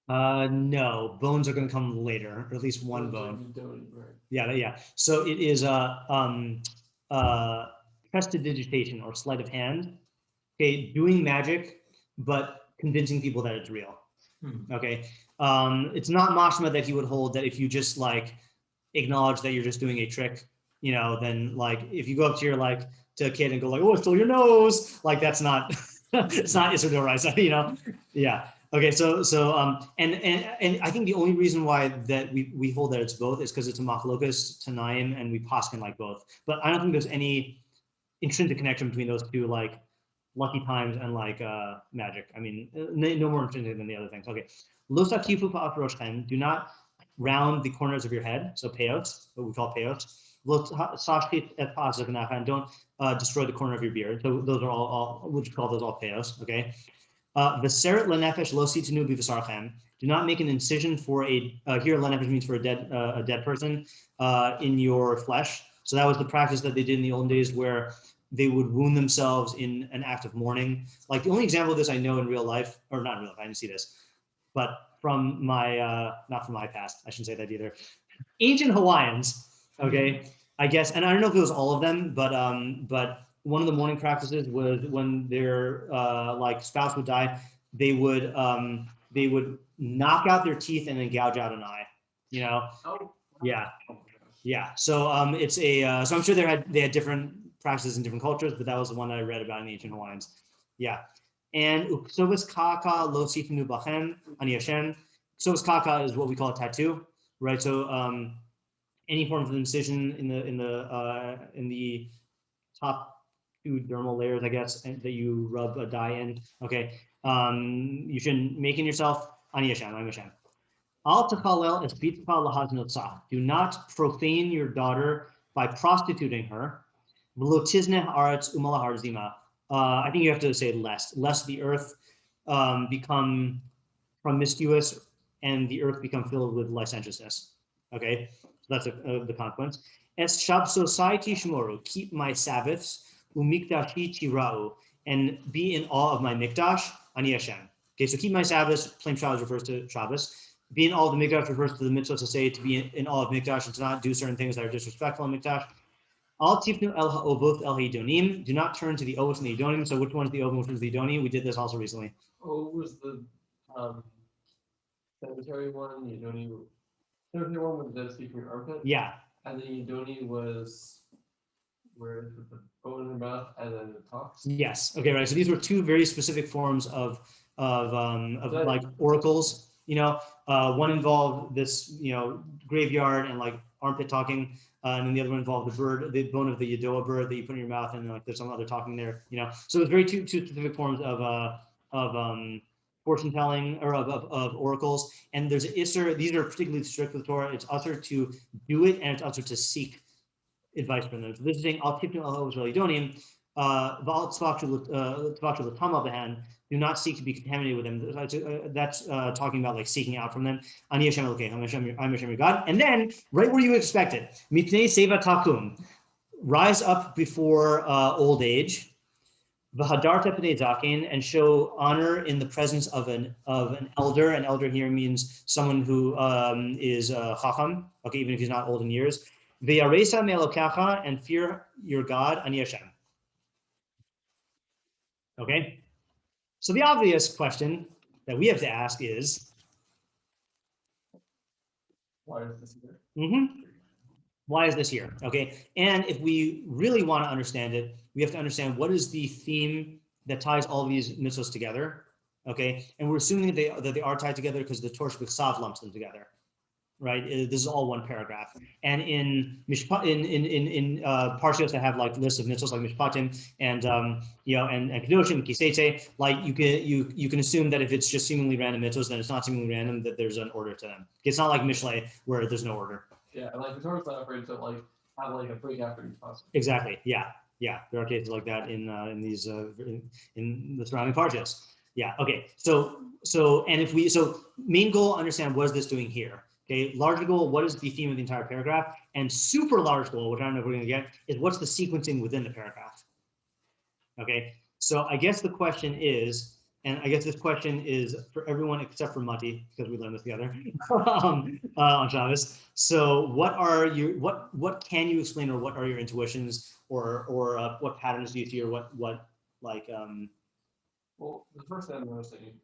Speaker 1: No, bones are going to come later, or at least one bone. Yeah. So it is prestidigitation or sleight of hand. Okay, doing magic, but convincing people that it's real. Okay, it's not mashma that he would hold that if you just like acknowledge that you're just doing a trick, then like if you go up to your to a kid and go like, oh, I stole your nose, like that's not it's not Isser Doraisa, yeah. Okay, so and I think the only reason why that we hold that it's both is because it's a machlokess tanaim and we paskin like both. But I don't think there's any intrinsic connection between those two, like lucky times and like magic. I mean, no more intrinsic than the other things. Okay, Los akifu pa'af roshchem, do not round the corners of your head, so payouts, what we call payouts. And don't destroy the corner of your beard. So those are all would you call those all payouts? Okay. V'seret lenefesh lo sitenu b'v'sarchem. Do not make an incision for here lenefesh means for a dead person in your flesh. So that was the practice that they did in the olden days, where they would wound themselves in an act of mourning. Like the only example of this I know in real life, or not in real life, I didn't see this, but from my not from my past, I shouldn't say that either. Ancient Hawaiians, okay, I guess, and I don't know if it was all of them, but one of the mourning practices was when their like spouse would die, they would knock out their teeth and then gouge out an eye.
Speaker 3: Oh.
Speaker 1: Yeah. So it's so I'm sure they had different practices in different cultures, but that was the one that I read about in the ancient Hawaiians. Yeah. And uksovas kaka lo sifnu bachem ani Hashem. Uksovas kaka is what we call a tattoo, right? So any form of incision in the top two dermal layers, I guess, that you rub a dye in. Okay, you shouldn't make in yourself. Ani Hashem, I'm Hashem. Al tachalel es bitcha lahaznotza. Do not profane your daughter by prostituting her. V'lo tizneh aretz umalahar zima. I think you have to say lest the earth become promiscuous and the earth become filled with licentiousness. Okay, so that's the consequence. Es shab society shmoru. Keep my Sabbaths. Umikdashi tirau, and be in awe of my mikdash, ani Hashem. Okay, so keep my Sabbaths. Plain Shabbos refers to Shabbos. Be in awe of the mikdash refers to the mitzvah to say to be in awe of mikdash and to not do certain things that are disrespectful in mikdash. Al tifnu el ha'ovot el hidonim. Do not turn to the ovos and the idonim. So which one is the ovos, which is the idonim? We did this also recently.
Speaker 3: Oh, it was the cemetery one. The idoni. Cemetery one was the speaking armpit.
Speaker 1: Yeah.
Speaker 3: And the idoni was where it's with the bone in the mouth and then it talks.
Speaker 1: Yes. Okay. Right. So these were two very specific forms of like oracles. One involved this graveyard and like armpit talking, and then the other one involved the bone of the Yadoa bird that you put in your mouth, and like there's some other talking there. So it's very two specific forms of fortune telling or of oracles. And there's an isser. These are particularly strict with Torah. It's usher to do it, and it's usher to seek advice from them. So this is saying al tipnu al ha'ovos v'al idonim, v'al tzvakchu l'tam al b'han. Do not seek to be contaminated with them. That's talking about like seeking out from them. Ani Hashem Elokei, I'm Hashem your God. And then right where you expect it, mitnei seva takum, rise up before old age. V'hadarta p'nei zaken, and show honor in the presence of an elder. An elder here means someone who is chacham, okay, even if he's not old in years. V'yaresa me'elokecha, and fear your God, ani Hashem. Okay, so the obvious question that we have to ask is,
Speaker 3: Why is this here?
Speaker 1: why is this here? Okay, and if we really want to understand it, we have to understand what is the theme that ties all these mitzvos together. Okay, and we're assuming that they are tied together because the Torah B'Ksav lumps them together, right? This is all one paragraph. And in parshas that have like lists of mitzvos like mishpatim and and קידושין, kisetse, like you can assume that if it's just seemingly random mitzvos, then it's not seemingly random, that there's an order to them. It's not like mishlei where there's no order.
Speaker 3: Yeah, like the Torah's not afraid to like have like a break after each passage.
Speaker 1: Exactly. Yeah. There are cases like that in these in the surrounding parshas. Yeah. Okay. So main goal, understand what is this doing here. Okay. Larger goal, what is the theme of the entire paragraph, and super large goal, which I don't know if we're going to get, is what's the sequencing within the paragraph. Okay. So I guess the question is. And I guess this question is for everyone except for Mati, because we learned this together on Shabbos. So what can you explain, or what are your intuitions, or what patterns do you see, or what like
Speaker 3: Well, the first thing I'm noticing,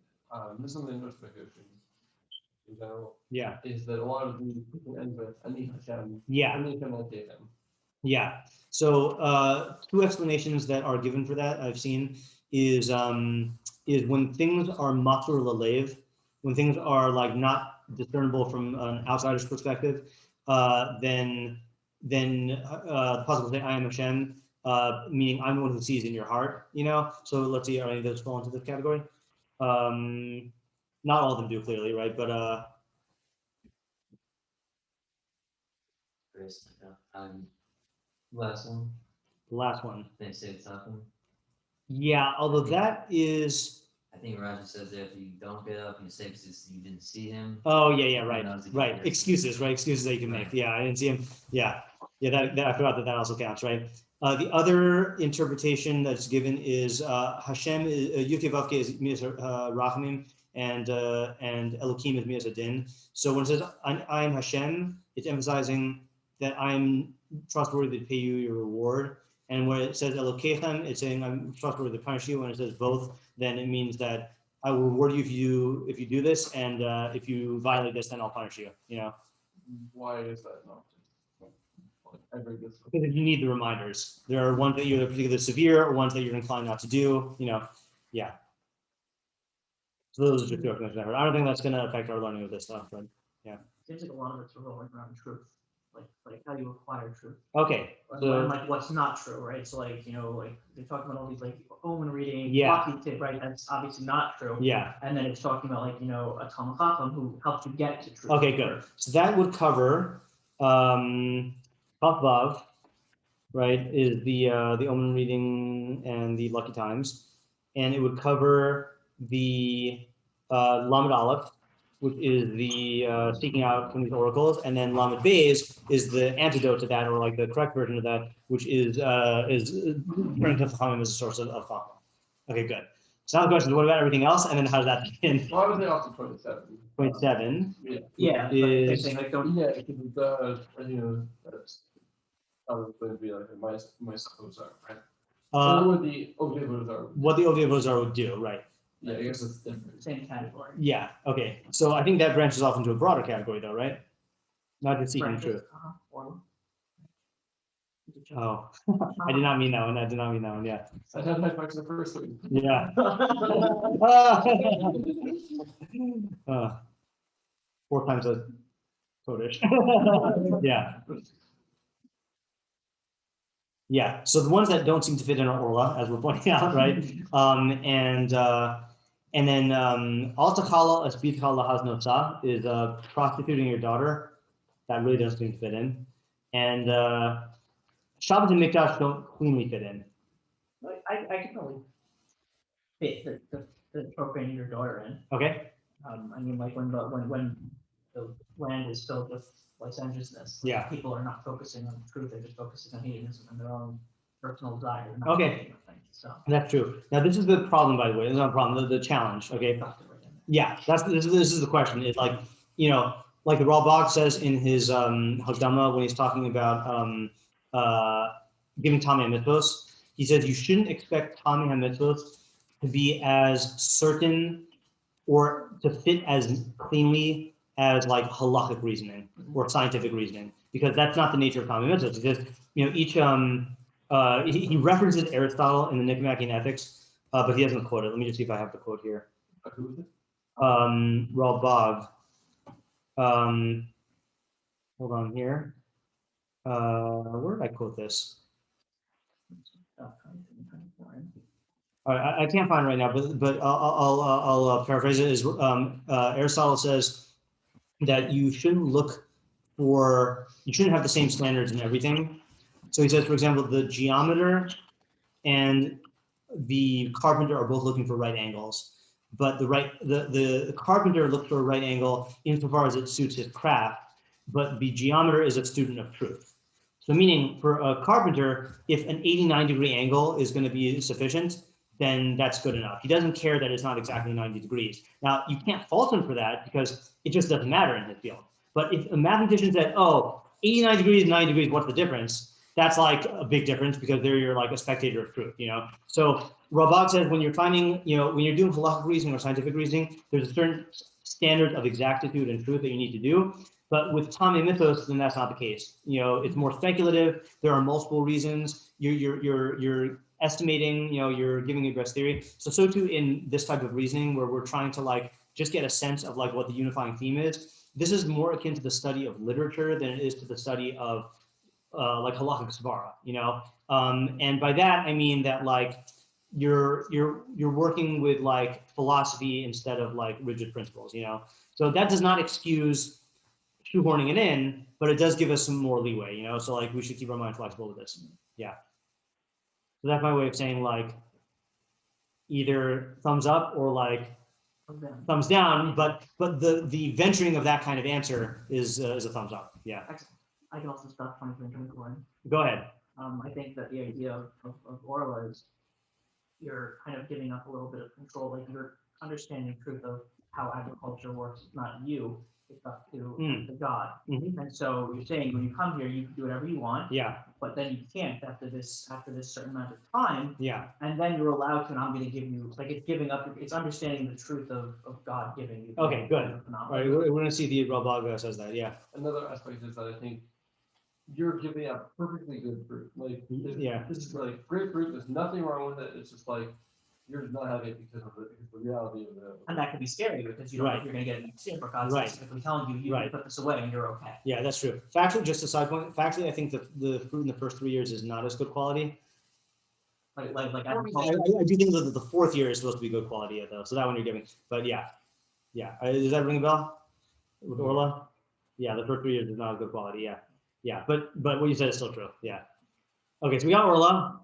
Speaker 3: this is something I noticed by Quiddushin in general,
Speaker 1: yeah.
Speaker 3: is that a lot of the people end with Ani Hashem,
Speaker 1: Yeah.
Speaker 3: Ani Hashem al Deichem.
Speaker 1: Yeah. So two explanations that are given for that I've seen is when things are matur lalev, when things are like not discernible from an outsider's perspective, then the possible say I am Hashem, meaning I'm the one who sees in your heart, So let's see, are any of those fall into this category? Not all of them do, clearly, right? But
Speaker 2: Last one.
Speaker 1: the last one.
Speaker 2: They say it's happened.
Speaker 1: Yeah, although that is.
Speaker 2: I think Roger says that if you don't get up, you say because you didn't see him.
Speaker 1: Oh yeah, right.
Speaker 2: Right.
Speaker 1: Excuses that you can make. Yeah, I didn't see him. Yeah, that I forgot that also counts, right? The other interpretation that's given is Hashem, Yud Vavke is mias Rachamim, and Elokim is mias Adin. So when it says I am Hashem, it's emphasizing that I'm trustworthy to pay you your reward. And when it says Elokechem, it's saying I'm trustworthy to punish you. When it says both, then it means that I will reward you if you do this, and if you violate this, then I'll punish you.
Speaker 3: Why is that not just every good?
Speaker 1: Because you need the reminders. There are ones that you're particularly severe, or ones that you're inclined not to do. Yeah. So those are just two explanations. I don't think that's going to affect our learning of this stuff, but yeah.
Speaker 4: Seems like a lot of it's revolving around truth, like how you acquire truth.
Speaker 1: Okay.
Speaker 4: And like what's not true, right? So like they're talking about all these like omen reading,
Speaker 1: Yeah.
Speaker 4: Right? That's obviously not true.
Speaker 1: Yeah.
Speaker 4: And then it's talking about like a Talmid Chacham who helps you get to truth.
Speaker 1: Okay, good. So that would cover Vav, right? Is the omen reading and the lucky times, and it would cover the Lamed Aleph, which is the seeking out from these oracles, and then Lamed Beis is the antidote to that, or like the correct version of that, which is turning to Chachamim as a source of Chacham. Okay, good. So now the question is, what about everything else, and then how does that begin?
Speaker 3: Why was they off to 27?
Speaker 1: 27.
Speaker 4: Yeah.
Speaker 1: Is
Speaker 4: saying like don't.
Speaker 3: Yeah, because that's going to be like my mitzvos are, right? What the ovdevos are.
Speaker 1: What the ovdevos are would do, right?
Speaker 3: Yeah, I guess it's different.
Speaker 4: Same category.
Speaker 1: Yeah. Okay. So I think that branches off into a broader category, though, right? Not just seeking truth. Oh, I did not mean that one. Yeah.
Speaker 3: I had my marks the first week.
Speaker 1: Yeah. 4 times a Kodesh. Yeah. Yeah. So the ones that don't seem to fit in are Orla, as we're pointing out, right? And then Altakala Asbitkala Haznotsa is prostituting your daughter. That really doesn't seem to fit in. And Shabbat and Mikdash don't cleanly fit in.
Speaker 4: I can probably fit the profaning your daughter in.
Speaker 1: Okay.
Speaker 4: I mean, like when the land is filled with licentiousness,
Speaker 1: Yeah.
Speaker 4: people are not focusing on truth; they're just focusing on hedonism and their own personal desire. not
Speaker 1: Okay.
Speaker 4: anything, So.
Speaker 1: That's true. Now, this is the problem, by the way. This is not a problem, the challenge, okay? Yeah, this is the question. It's like, you know, like the Rambam says in his Hakdama when he's talking about giving Tami mitzvos, he says you shouldn't expect Tami mitzvos to be as certain or to fit as cleanly as like halakhic reasoning or scientific reasoning, because that's not the nature of Tami mitzvos. Because, you know, each he references Aristotle in the Nicomachean Ethics, but he doesn't quote it. Let me just see if I have the quote here. Rambam. Hold on here. Where did I quote this? All right, I can't find it right now, but I'll paraphrase it. Is Aristotle says that you shouldn't have the same standards in everything. So he says, for example, the geometer and the carpenter are both looking for right angles, but the carpenter looks for a right angle insofar as it suits his craft, but the geometer is a student of truth. So meaning for a carpenter, if an 89-degree angle is going to be sufficient, then that's good enough. He doesn't care that it's not exactly 90 degrees. Now, you can't fault him for that because it just doesn't matter in his field. But if a mathematician said, oh, 89 degrees, 90 degrees, what's the difference? That's like a big difference because there you're like a spectator of truth, you know? So Rambam says when you're finding, you know, when you're doing halakhic reasoning or scientific reasoning, there's a certain standard of exactitude and truth that you need to do. But with Tami mythos, then that's not the case. You know, it's more speculative. There are multiple reasons. You're estimating, you know, you're giving a best theory. So too in this type of reasoning where we're trying to like just get a sense of like what the unifying theme is. This is more akin to the study of literature than it is to the study of like halakhic svara, you know. And by that I mean that like you're working with like philosophy instead of like rigid principles, you know. So that does not excuse shoehorning it in, but it does give us some more leeway, you know. So like we should keep our mind flexible with this. Yeah. So that's my way of saying like either thumbs up or like thumbs down, but the venturing of that kind of answer is a thumbs up. Yeah.
Speaker 4: I can also stop punishment and recording.
Speaker 1: Go ahead.
Speaker 4: I think that the idea of Orla is you're kind of giving up a little bit of control, like you're understanding the truth of how agriculture works. It's not you, it's up to the God. And so you're saying when you come here, you can do whatever you want.
Speaker 1: Yeah.
Speaker 4: But then you can't after this certain amount of time.
Speaker 1: Yeah.
Speaker 4: And then you're allowed to, and I'm going to give you, like it's giving up, it's understanding the truth of God giving you.
Speaker 1: Okay, good. All right, we're going to see the Rambam says that. Yeah.
Speaker 3: Another aspect is that I think you're giving out perfectly good fruit. Like,
Speaker 1: yeah,
Speaker 3: this is like great fruit. There's nothing wrong with it. It's just like you're just not having it because of the reality of it.
Speaker 4: And that can be scary because you don't know if you're going to get it next, but God's specifically telling you, you can put this away and you're okay.
Speaker 1: Yeah, that's true. Factually, just a side point. Factually, I think the fruit in the first 3 years is not as good quality. I do think that the fourth year is supposed to be good quality though. So that one you're giving, but yeah. Does that ring a bell with Orla? Yeah, the first 3 years is not a good quality. Yeah. Yeah, but what you said is still true. Yeah. Okay, so we got Orla.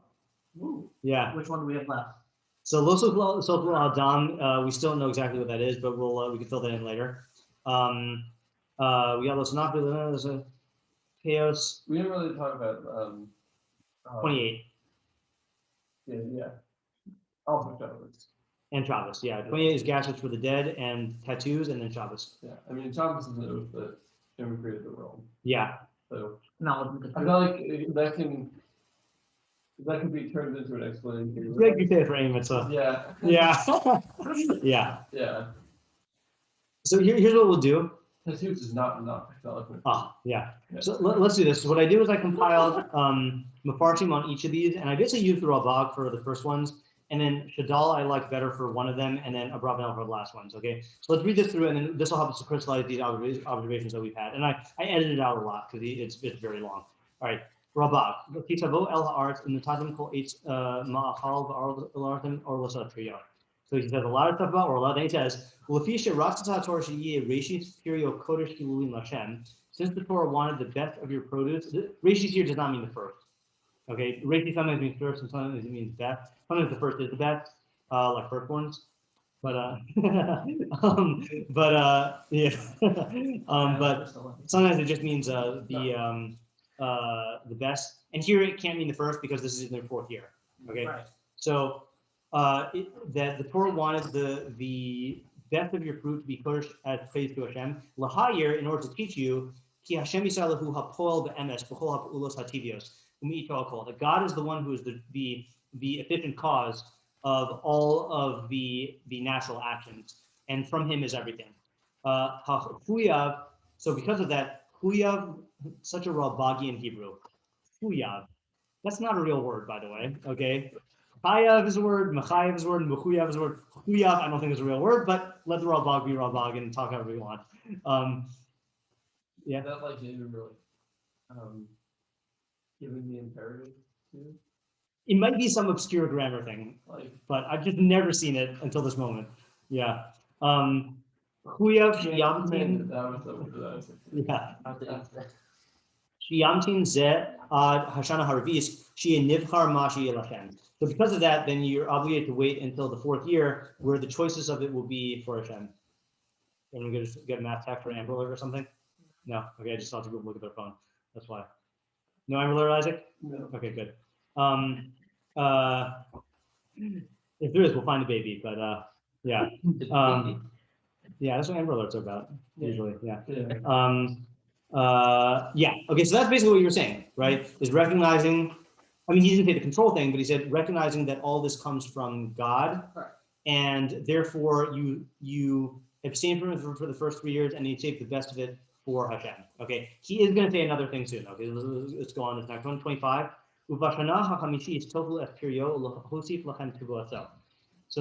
Speaker 4: Ooh.
Speaker 1: Yeah.
Speaker 4: Which one do we have left?
Speaker 1: So Lo Sofel Adam, we still don't know exactly what that is, but we can fill that in later. We got Lo Sonapil, there's a chaos.
Speaker 3: We didn't really talk about
Speaker 1: 28.
Speaker 3: Yeah. Also Shabbos.
Speaker 1: And Shabbos, yeah. 28 is gases for the dead and tattoos, and then Shabbos.
Speaker 3: Yeah, I mean Shabbos is the oath that Hashem created the world.
Speaker 1: Yeah.
Speaker 3: So
Speaker 4: no,
Speaker 3: I feel like that can be turned into an explanation.
Speaker 1: Like you say for any mitzvah.
Speaker 3: Yeah.
Speaker 1: Yeah. Yeah.
Speaker 3: Yeah.
Speaker 1: So here's what we'll do.
Speaker 3: Tattoos is not eloquent.
Speaker 1: Yeah. So let's do this. So what I do is I compiled Mefarshim on each of these, and I basically used the Rambam for the first ones, and then Shadal I like better for one of them, and then Abravanel for the last ones. Okay. So let's read this through, and then this will help us to crystallize these observations that we've had. And I edited it out a lot because it's very long. All right. Rambam. Kitavo el haaretz in the Tadim kol eitz ma'achal v'arlatim orla triya. So he says a lot of stuff about Orla. Then he says, since the Torah wanted the best of your produce, Rashis here does not mean the first. Okay, Rashis sometimes means first and sometimes it means best. Sometimes the first is the best, like firstborns. But yeah. But sometimes it just means the best. And here it can't mean the first because this is in their 4th year. Okay,
Speaker 4: Right.
Speaker 1: so that the Torah wanted the best of your fruit to be kodesh as praise to Hashem. Lahayir, in order to teach you, ki Hashem yisalahu hapol be'emes b'chol ha'ulos hativios u'mi'ito alkol. That God is the one who is the efficient cause of all of the natural actions, and from Him is everything. Chuyav. So because of that, chuyav, such a rabagi in Hebrew. Chuyav. That's not a real word, by the way. Okay. Chayav is a word, Mechayav is a word, Mechuyav is a word. Chuyav, I don't think is a real word, but let the Ralbag be Ralbag and talk however you want. Yeah.
Speaker 3: Is that like even really giving the imperative too?
Speaker 1: It might be some obscure grammar thing, but I've just never seen it until this moment. Yeah. Chuyav Shiyamtin. Yeah. Shiyamtin ze ad Hashana Harvis Shi Nivchar Mashi Elachem. So because of that, then you're obligated to wait until the 4th year, where the choices of it will be for Hashem. And we're going to get a math tech for Amber Alert or something? No. Okay, I just thought to go look at their phone. That's why. No Amber Alert, Isaac?
Speaker 3: No.
Speaker 1: Okay, good. If there is, we'll find a baby. But yeah. Yeah, that's what Amber Alerts are about usually. Yeah. Yeah. Okay, so that's basically what you were saying, right? Is recognizing. I mean, he didn't say the control thing, but he said recognizing that all this comes from God,
Speaker 4: Right.
Speaker 1: and therefore you abstain from it for the first 3 years, and you take the best of it for Hashem. Okay, he is going to say another thing soon. Okay, let's go on this next one. 25. So in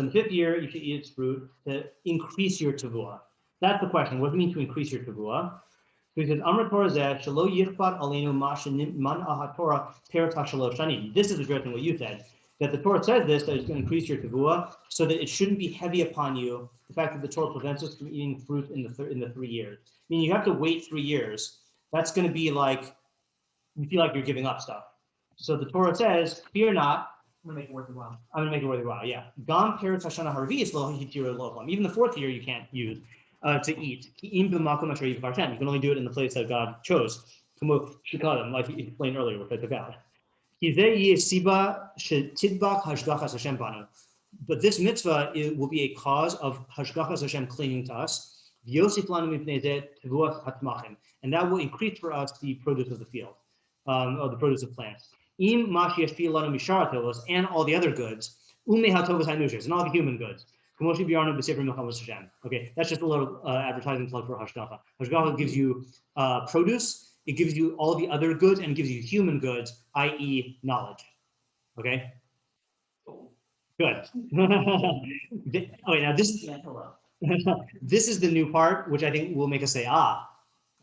Speaker 1: the 5th year, you should eat its fruit to increase your tavua. That's the question. What does it mean to increase your tavua? So he says, this is addressing what you said, that the Torah says this, that it's going to increase your tavua, so that it shouldn't be heavy upon you, the fact that the Torah prevents us from eating fruit in the 3 years. I mean, you have to wait 3 years. That's going to be like, you feel like you're giving up stuff. So the Torah says, fear not.
Speaker 4: I'm going to make it worth your while.
Speaker 1: I'm going to make it worth your while, yeah. Gam peretz hashana harvis lo hitira lochlam. Even the 4th year you can't use to eat. You can only do it in the place that God chose. Like he explained earlier, which I took out. But this mitzvah will be a cause of hashgachas Hashem clinging to us. And that will increase for us the produce of the field, or the produce of plants. And all the other goods, and all the human goods. Okay, that's just a little advertising plug for Hashgacha. Hashgacha gives you produce, it gives you all the other goods, and gives you human goods, i.e. knowledge. Okay? Good. Okay, now this is the new part, which I think will make us say, ah.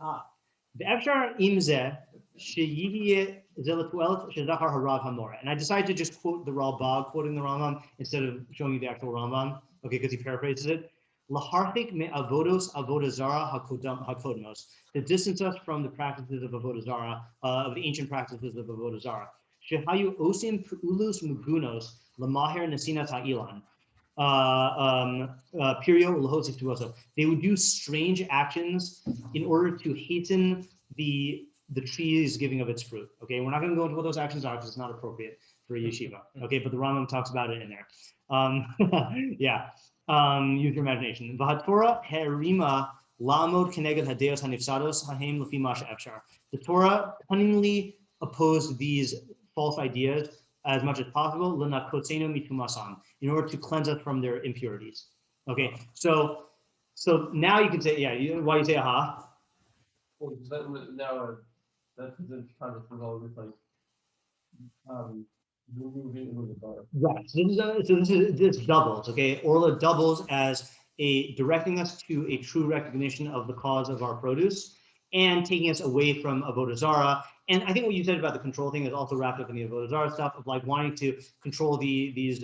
Speaker 1: The Efshar imzeh sheyiye zelatuelet shezachar harav hamora. And I decided to just quote the Ralbag, quoting the Rambam, instead of showing you the actual Rambam. Okay, because he paraphrases it. Laharchik me avodos avodah zara hakodmos, to distance us from the practices of avodah zara, of the ancient practices of avodah zara. Shehayu osim ulus mugunos lamaher nasinat ha'ilan. They would do strange actions in order to hasten the tree's giving of its fruit. Okay, we're not going to go into what those actions are because it's not appropriate for a yeshiva. Okay, but the Rambam talks about it in there. Yeah, use your imagination. V'haTorah herima lamod keneged hadeos hanifsados hahem lefi ma she'efshar. The Torah cunningly opposed these false ideas as much as possible, l'nakotzenu mitumasan, in order to cleanse us from their impurities. Okay, so now you can say, yeah. Why you say aha?
Speaker 3: Well, now that's the kind of result with like removing the bar.
Speaker 1: Right. So this doubles. Okay, Orla doubles as a directing us to a true recognition of the cause of our produce and taking us away from avodah zara. And I think what you said about the control thing is also wrapped up in the avodah zara stuff of like wanting to control these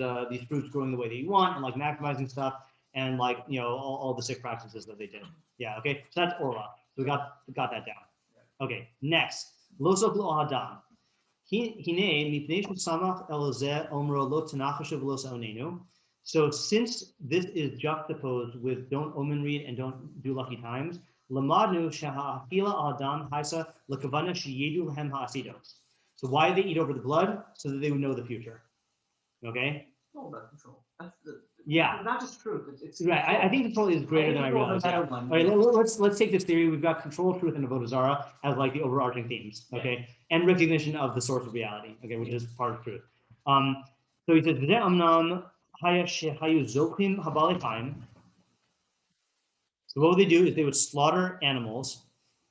Speaker 1: fruits growing the way that you want and like maximizing stuff and like, you know, all the sick practices that they did. Yeah. Okay. So that's Orla. So we got that down. Okay. Next, lo soklu al hadam. So since this is juxtaposed with don't omen read and don't do lucky times, Lamadu shaha'afila adam haisa lekavana sheyedu lahem ha'asidos. So why do they eat over the blood? So that they would know the future. Okay?
Speaker 4: All about control. That's the
Speaker 1: Yeah.
Speaker 4: Not just truth. It's
Speaker 1: Right. I think control is greater than I realized. Yeah. All right, let's take this theory. We've got control, truth, and avodah zarah as like the overarching themes. Okay, and recognition of the source of reality. Okay, which is part of truth. So he says, "V'zeh amnam haya shehayu zochim habalichaim." So what would they do is they would slaughter animals,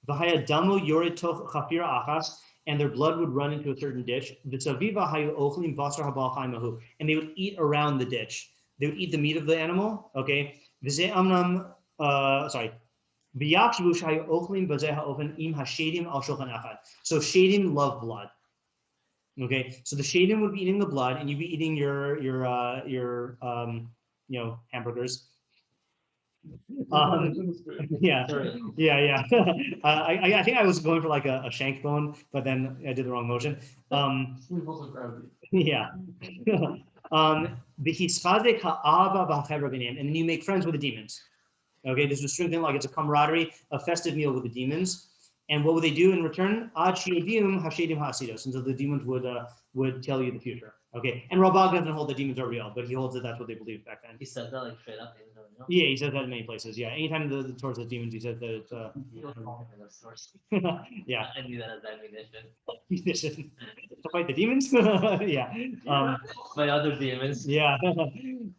Speaker 1: v'haya damu yored toch chafira achas, and their blood would run into a certain ditch. V'saviva hayu ochlim basar habalchaim mahu, and they would eat around the ditch. They would eat the meat of the animal. Okay. V'zeh amnam, sorry. V'yachshavu shahayu ochlim b'zeh ha'ofen im hashedim al shulchan echad. So shadim love blood. Okay. So the shadim would be eating the blood, and you'd be eating your hamburgers. Yeah. I think I was going for like a shank bone, but then I did the wrong motion. Yeah. And then you make friends with the demons. Okay, this was strengthened like it's a camaraderie, a festive meal with the demons. And what would they do in return? Until the demons would tell you the future. Okay, and Rambam doesn't hold that demons are real, but he holds that that's what they believed back then.
Speaker 2: He said that like straight up.
Speaker 1: Yeah, he says that in many places. Yeah, anytime the Torah says demons, he says that it's yeah.
Speaker 2: I knew that as ammunition.
Speaker 1: Ammunition to fight the demons. Yeah.
Speaker 2: My other demons.
Speaker 1: Yeah.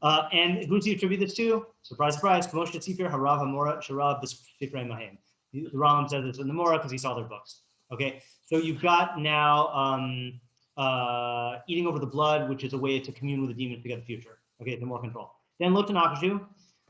Speaker 1: And who do you attribute this to? Surprise, surprise. Kamosh Tzifir Harav Hamora Sharav B'Sifrei Mahem. The Rambam says this in the Morah because he saw their books. Okay, so you've got now eating over the blood, which is a way to commune with the demons to get the future. Okay, to more control. Then Lotanakashu,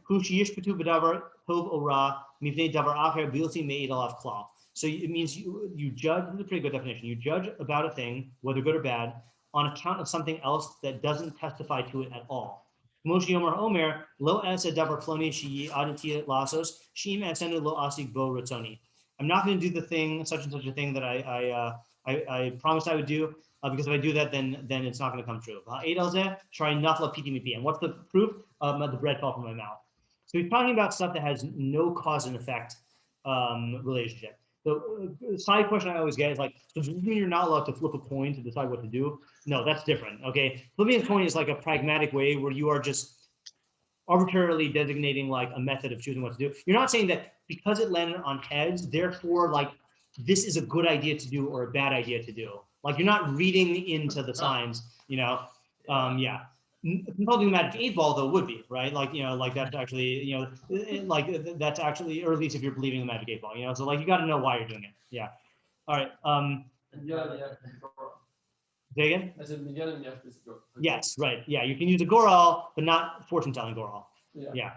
Speaker 1: Hu Shiyishpatu B'Davar Tov Ora Mivnei Davar Acher Bilsi Me'ed Alav Klal. So it means you judge. This is a pretty good definition. You judge about a thing, whether good or bad, on account of something else that doesn't testify to it at all. Moshe Yomer Omer Lo Asa Davar Ploni Shi Aditi Lasos Shim Asenu Lo Asik Bo Ratzoni. I'm not going to do the thing, such and such a thing that I promised I would do, because if I do that, then it's not going to come true. And what's the proof? The bread fell from my mouth. So he's talking about stuff that has no cause and effect relationship. The side question I always get is like, so does this mean you're not allowed to flip a coin to decide what to do? No, that's different. Okay, flipping a coin is like a pragmatic way where you are just arbitrarily designating like a method of choosing what to do. You're not saying that because it landed on heads, therefore like this is a good idea to do or a bad idea to do. Like you're not reading into the signs, yeah. Consulting the magic 8 ball though would be right, like like that's actually like that's actually, or at least if you're believing the magic 8 ball, so like you got to know why you're doing it. Yeah. All right. Say again?
Speaker 3: As in beginning, you have to go.
Speaker 1: Yes, right. Yeah, you can use a goral, but not fortune telling goral.
Speaker 3: Yeah.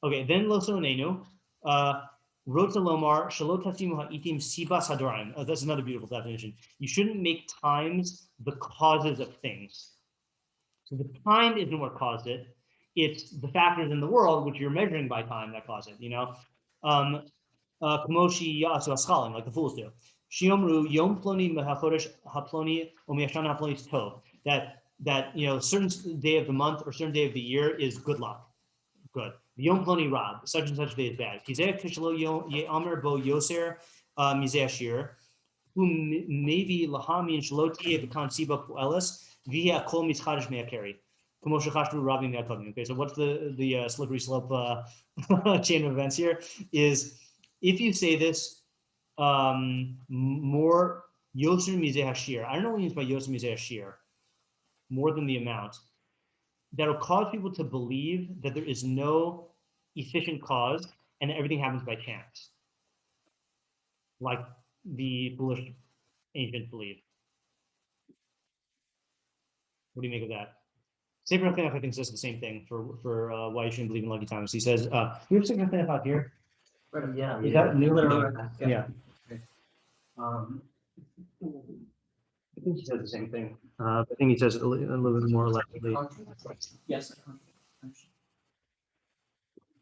Speaker 1: Okay. Then losonenu. Rotza lomar shalot tasimu ha'itim sibas hadoraim. That's another beautiful definition. You shouldn't make times the causes of things. So the time isn't what caused it. It's the factors in the world, which you're measuring by time, that cause it, Kamoshi yasu aschalim, like the fools do. Shiomru yom ploni mehachodesh haploni omiyashana haploni tov. That certain day of the month or certain day of the year is good luck. Good. Yom ploni rab, such and such day is bad. Kizeh kishlo ye'amer bo yoser mizeh shiur, who maybe lahamin shaloti v'kan siba puelis. Okay, so what's the slippery slope chain of events here is if you say this more yoser mizeh hashir, I don't know what he means by yoser mizeh hashir, more than the amount, that'll cause people to believe that there is no efficient cause and that everything happens by chance, like the foolish ancients believe. What do you make of that? Sefer HaChanech, I think, says the same thing for why you shouldn't believe in lucky times. He says, you have Sefer HaChanech out here?
Speaker 2: Yeah.
Speaker 1: Is that new? Yeah. I think he says the same thing. I think he says it a little bit more likely.
Speaker 4: Yes.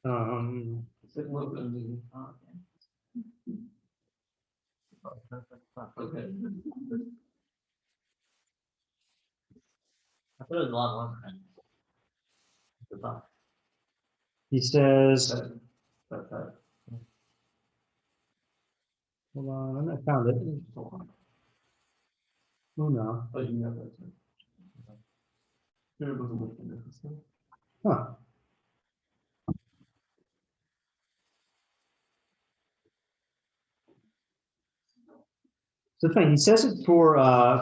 Speaker 3: Okay.
Speaker 2: I thought it was a lot longer.
Speaker 1: He says, Hold on, I found it. Oh no.
Speaker 3: Oh, you have that too. There was a mission.
Speaker 1: Huh. So it's funny. He says it for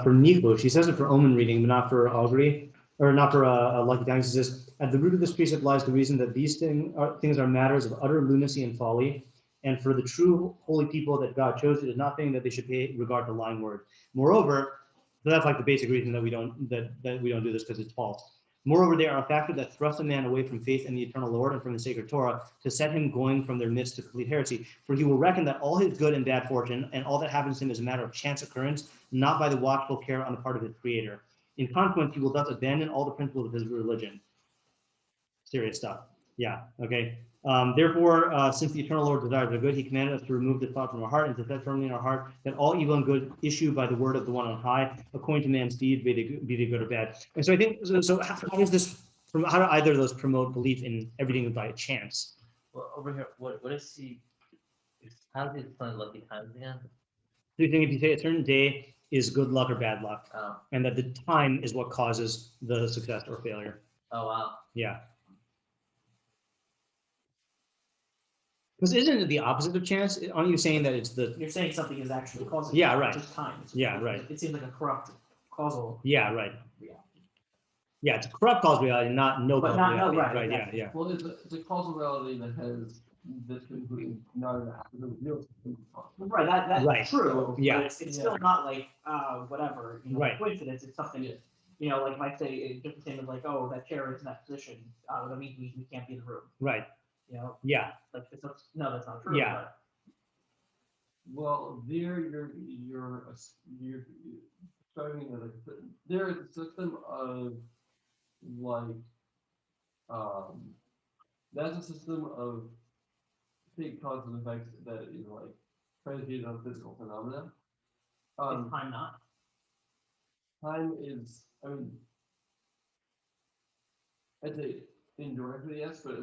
Speaker 1: Nichosh. He says it for omen reading, but not for augury, or not for lucky times. He says, at the root of this precept lies the reason that these things are matters of utter lunacy and folly, and for the true holy people that God chose, it is nothing that they should pay regard to lying word. Moreover, so that's like the basic reason that we don't do this, because it's false. Moreover, they are a factor that thrusts a man away from faith in the eternal Lord and from the sacred Torah, to set him going from their midst to complete heresy. For he will reckon that all his good and bad fortune and all that happens to him is a matter of chance occurrence, not by the watchful care on the part of his Creator. In consequence, he will thus abandon all the principles of his religion. Serious stuff. Yeah. Okay. Therefore, since the eternal Lord desires our good, he commanded us to remove this thought from our heart and to set firmly in our heart that all evil and good issue by the word of the one on high, according to man's deed, be they good or bad. And so I think, so how does this, how do either of those promote belief in everything by chance?
Speaker 2: Well, over here, what is he? How does he explain lucky times again?
Speaker 1: So you think if you say a certain day is good luck or bad luck,
Speaker 2: Oh.
Speaker 1: and that the time is what causes the success or failure.
Speaker 2: Oh wow.
Speaker 1: Yeah. Because isn't it the opposite of chance? Aren't you saying that it's the?
Speaker 4: You're saying something is actually causing.
Speaker 1: Yeah,
Speaker 4: it,
Speaker 1: right.
Speaker 4: Just time.
Speaker 1: Yeah, right.
Speaker 4: It seems like a corrupt causal.
Speaker 1: Yeah, right.
Speaker 4: Yeah.
Speaker 1: Yeah, it's a corrupt causal reality, not no
Speaker 4: But
Speaker 1: causal
Speaker 4: not no,
Speaker 1: reality.
Speaker 4: right,
Speaker 1: Yeah,
Speaker 4: exactly.
Speaker 1: yeah.
Speaker 3: Well, it's a causal reality that has this conclusion, not an absolute real conclusion.
Speaker 4: Right, that's
Speaker 1: Right.
Speaker 4: true.
Speaker 1: Yeah.
Speaker 4: But it's still not like whatever,
Speaker 1: Right.
Speaker 4: coincidence. It's something.
Speaker 3: Yeah.
Speaker 4: Like if I say it's just the same as like, oh, that chair is in that position. That means we can't be in the room.
Speaker 1: Right. Yeah.
Speaker 4: Like no, that's not true.
Speaker 1: Yeah.
Speaker 4: But
Speaker 3: Well, there you're starting with there is a system of like that's a system of big cause and effects that is like predicated on physical phenomena.
Speaker 4: is time not?
Speaker 3: Time is, I mean, I'd say indirectly yes, but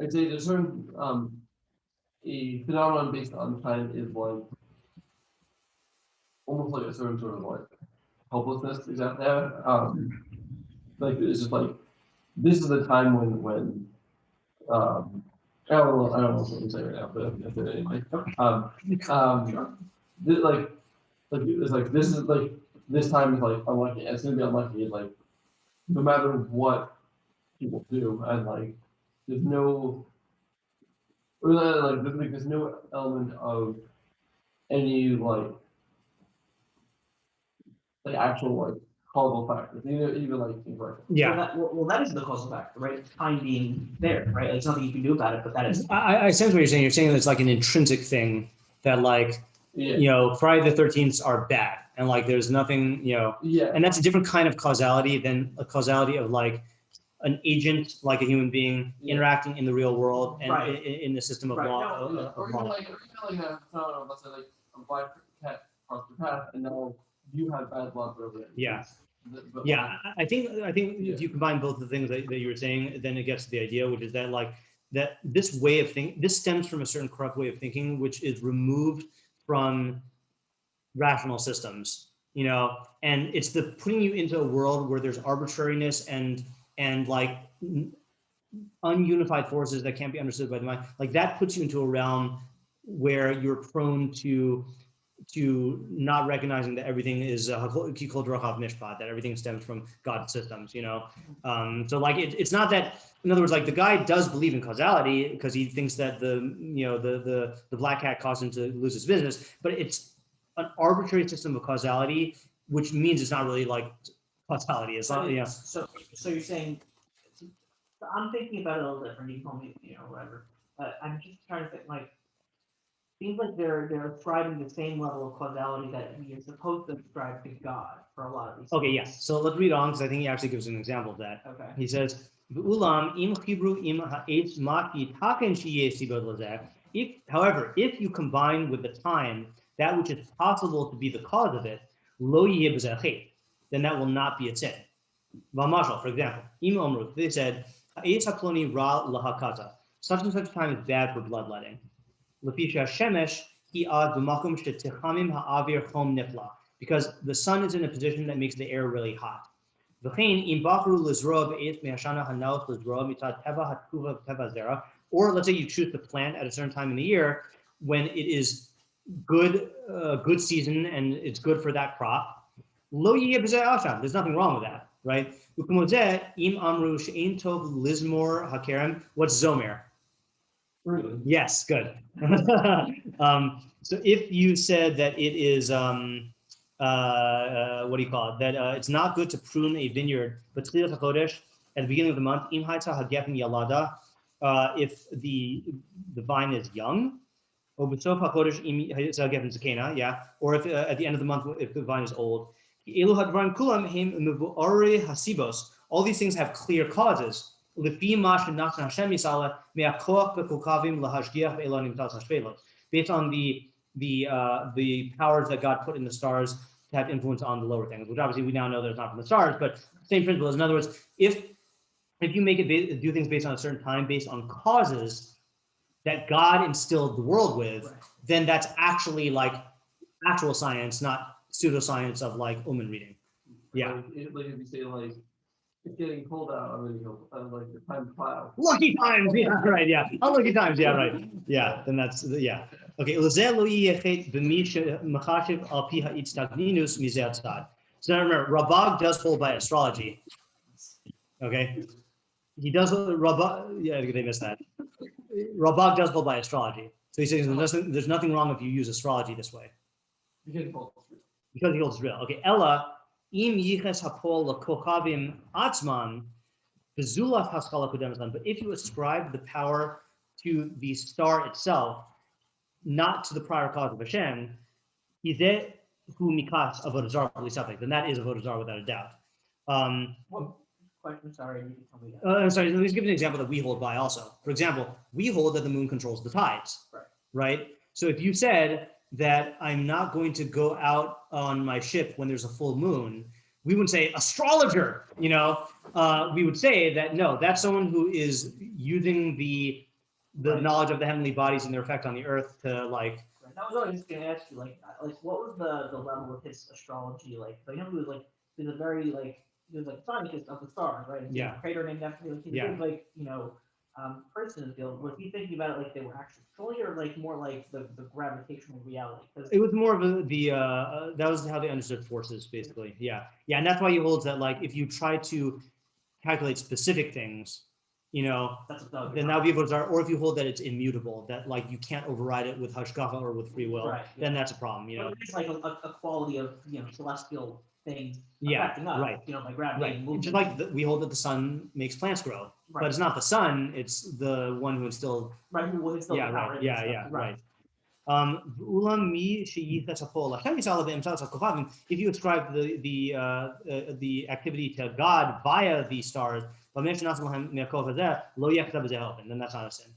Speaker 3: I'd say there's certain a phenomenon based on time is like almost like a certain sort of like helplessness example. Like it's just like this is the time when I don't know what I'm saying right now, but I'm gonna say it anyway. It's like this is like this time is like unlucky. It's gonna be unlucky. Like no matter what people do, and like there's no, or like there's no element of any like actual like causal factors, even like incorrect.
Speaker 1: Yeah.
Speaker 4: Well, that is the causal factor, right? Time being there, right? There's nothing you can do about it, but that is.
Speaker 1: I sense what you're saying. You're saying that it's like an intrinsic thing that like, Friday the 13th are bad. And like, there's nothing,
Speaker 3: Yeah.
Speaker 1: and that's a different kind of causality than a causality of like an agent, like a human being interacting in the real world and
Speaker 4: Right.
Speaker 1: in the system of law.
Speaker 3: Or even like a phenomenon, let's say like a black cat crossed your path, and now you have bad luck over it.
Speaker 1: Yeah.
Speaker 3: But,
Speaker 1: Yeah, I think if you combine both the things that you were saying, then it gets to the idea, which is that like that this way of thinking, this stems from a certain corrupt way of thinking, which is removed from rational systems, and it's the putting you into a world where there's arbitrariness and like ununified forces that can't be understood by the mind. Like that puts you into a realm where you're prone to not recognizing that everything is that everything stems from God's systems, So like it's not that, in other words, like the guy does believe in causality because he thinks that the black cat caused him to lose his business, but it's an arbitrary system of causality, which means it's not really like causality. It's not,
Speaker 4: So you're saying, I'm thinking about it a little different. You told me, whatever. But I'm just trying to think like. Seems like they're ascribing the same level of causality that we are supposed to ascribe to God for a lot of these.
Speaker 1: Okay, yes. So let's read on because I think he actually gives an example of that.
Speaker 4: Okay.
Speaker 1: He says, however, if you combine with the time that which is possible to be the cause of it, then that will not be a sin. For example, they said, such and such time is bad for bloodletting. לפי שהשמש היא עד במקום שתחמם האוויר חום נפלא, because the sun is in a position that makes the air really hot. וכן, אם בחרו לזרוע בעת מהשנה הנאות לזרוע מצד טבע התקופה וטבע הזרע, or let's say you choose to plant at a certain time in the year when it is good season and it's good for that crop. Lo yeh b'zeh asham. There's nothing wrong with that, right? U'kmo zeh, im amru she'ein tov lizmor hakerem. What's zomer?
Speaker 3: Really?
Speaker 1: Yes, good. So if you said that it is what do you call it? That it's not good to prune a vineyard, but tzliach hachodesh at the beginning of the month, im haitza hagefen yalada, if the vine is young, or b'sof hachodesh im haitza hagefen zakena, yeah, or if at the end of the month if the vine is old. Elu hadvarim kulam hem mevu'arei hasibos. All these things have clear causes. Lefi ma shenatan Hashem yisala me'akoach bekolkavim lahashgiach ve'elonim tas hashvelos. Based on the powers that God put in the stars to have influence on the lower things, which obviously we now know that it's not from the stars, but same principle. In other words, if you make it do things based on a certain time, based on causes that God instilled the world with, then that's actually like actual science, not pseudoscience of like Uman reading. Yeah.
Speaker 3: Like if you say like it's getting cold out, I'm gonna go like the time to plow.
Speaker 1: Lucky times, yeah, right, yeah. Unlucky times, yeah, right. Yeah, then that's yeah. Okay. So now remember, Rabag does hold by astrology. Okay. He does Rabag, yeah, they missed that. Rabag does hold by astrology. So he's saying there's nothing wrong if you use astrology this way.
Speaker 3: Because he holds real.
Speaker 1: Because he holds real. Okay, Ella, im yiches hapol lakokavim atzman, bezulat haskala kudemazan. But if you ascribe the power to the star itself, not to the prior cause of Hashem, izeh hu mikas avodah zarah, then that is avodah zarah without a doubt.
Speaker 4: What question? Sorry, you can tell me that.
Speaker 1: I'm sorry, let me give an example that we hold by also. For example, we hold that the moon controls the tides, right? So if you said that I'm not going to go out on my ship when there's a full moon, we wouldn't say astrologer, we would say that no, that's someone who is using the knowledge of the heavenly bodies and their effect on the earth to like.
Speaker 4: Right. That was what I was going to ask you, like what was the level of his astrology like? So he was a very he was like scientist of the stars, right? And
Speaker 1: Yeah.
Speaker 4: a crater named after him. He's a big, person in the field. Was he thinking about it like they were actually fully, or like more like the gravitational reality?
Speaker 1: It was more of that was how they understood forces, basically. Yeah, and that's why he holds that like if you try to calculate specific things, then that would be avodah zarah. Or if you hold that it's immutable, that like you can't override it with hashgacha or with free will, then that's a problem.
Speaker 4: But it's like a quality of celestial things
Speaker 1: Yeah,
Speaker 4: affecting us,
Speaker 1: right.
Speaker 4: By gravity.
Speaker 1: Right. Just like we hold that the sun makes plants grow, but it's not the sun; it's the one who instilled.
Speaker 4: Right. Who will instill the power in
Speaker 1: Yeah.
Speaker 4: stuff.
Speaker 1: Right. If you ascribe the activity to God via the stars, then that's not a sin.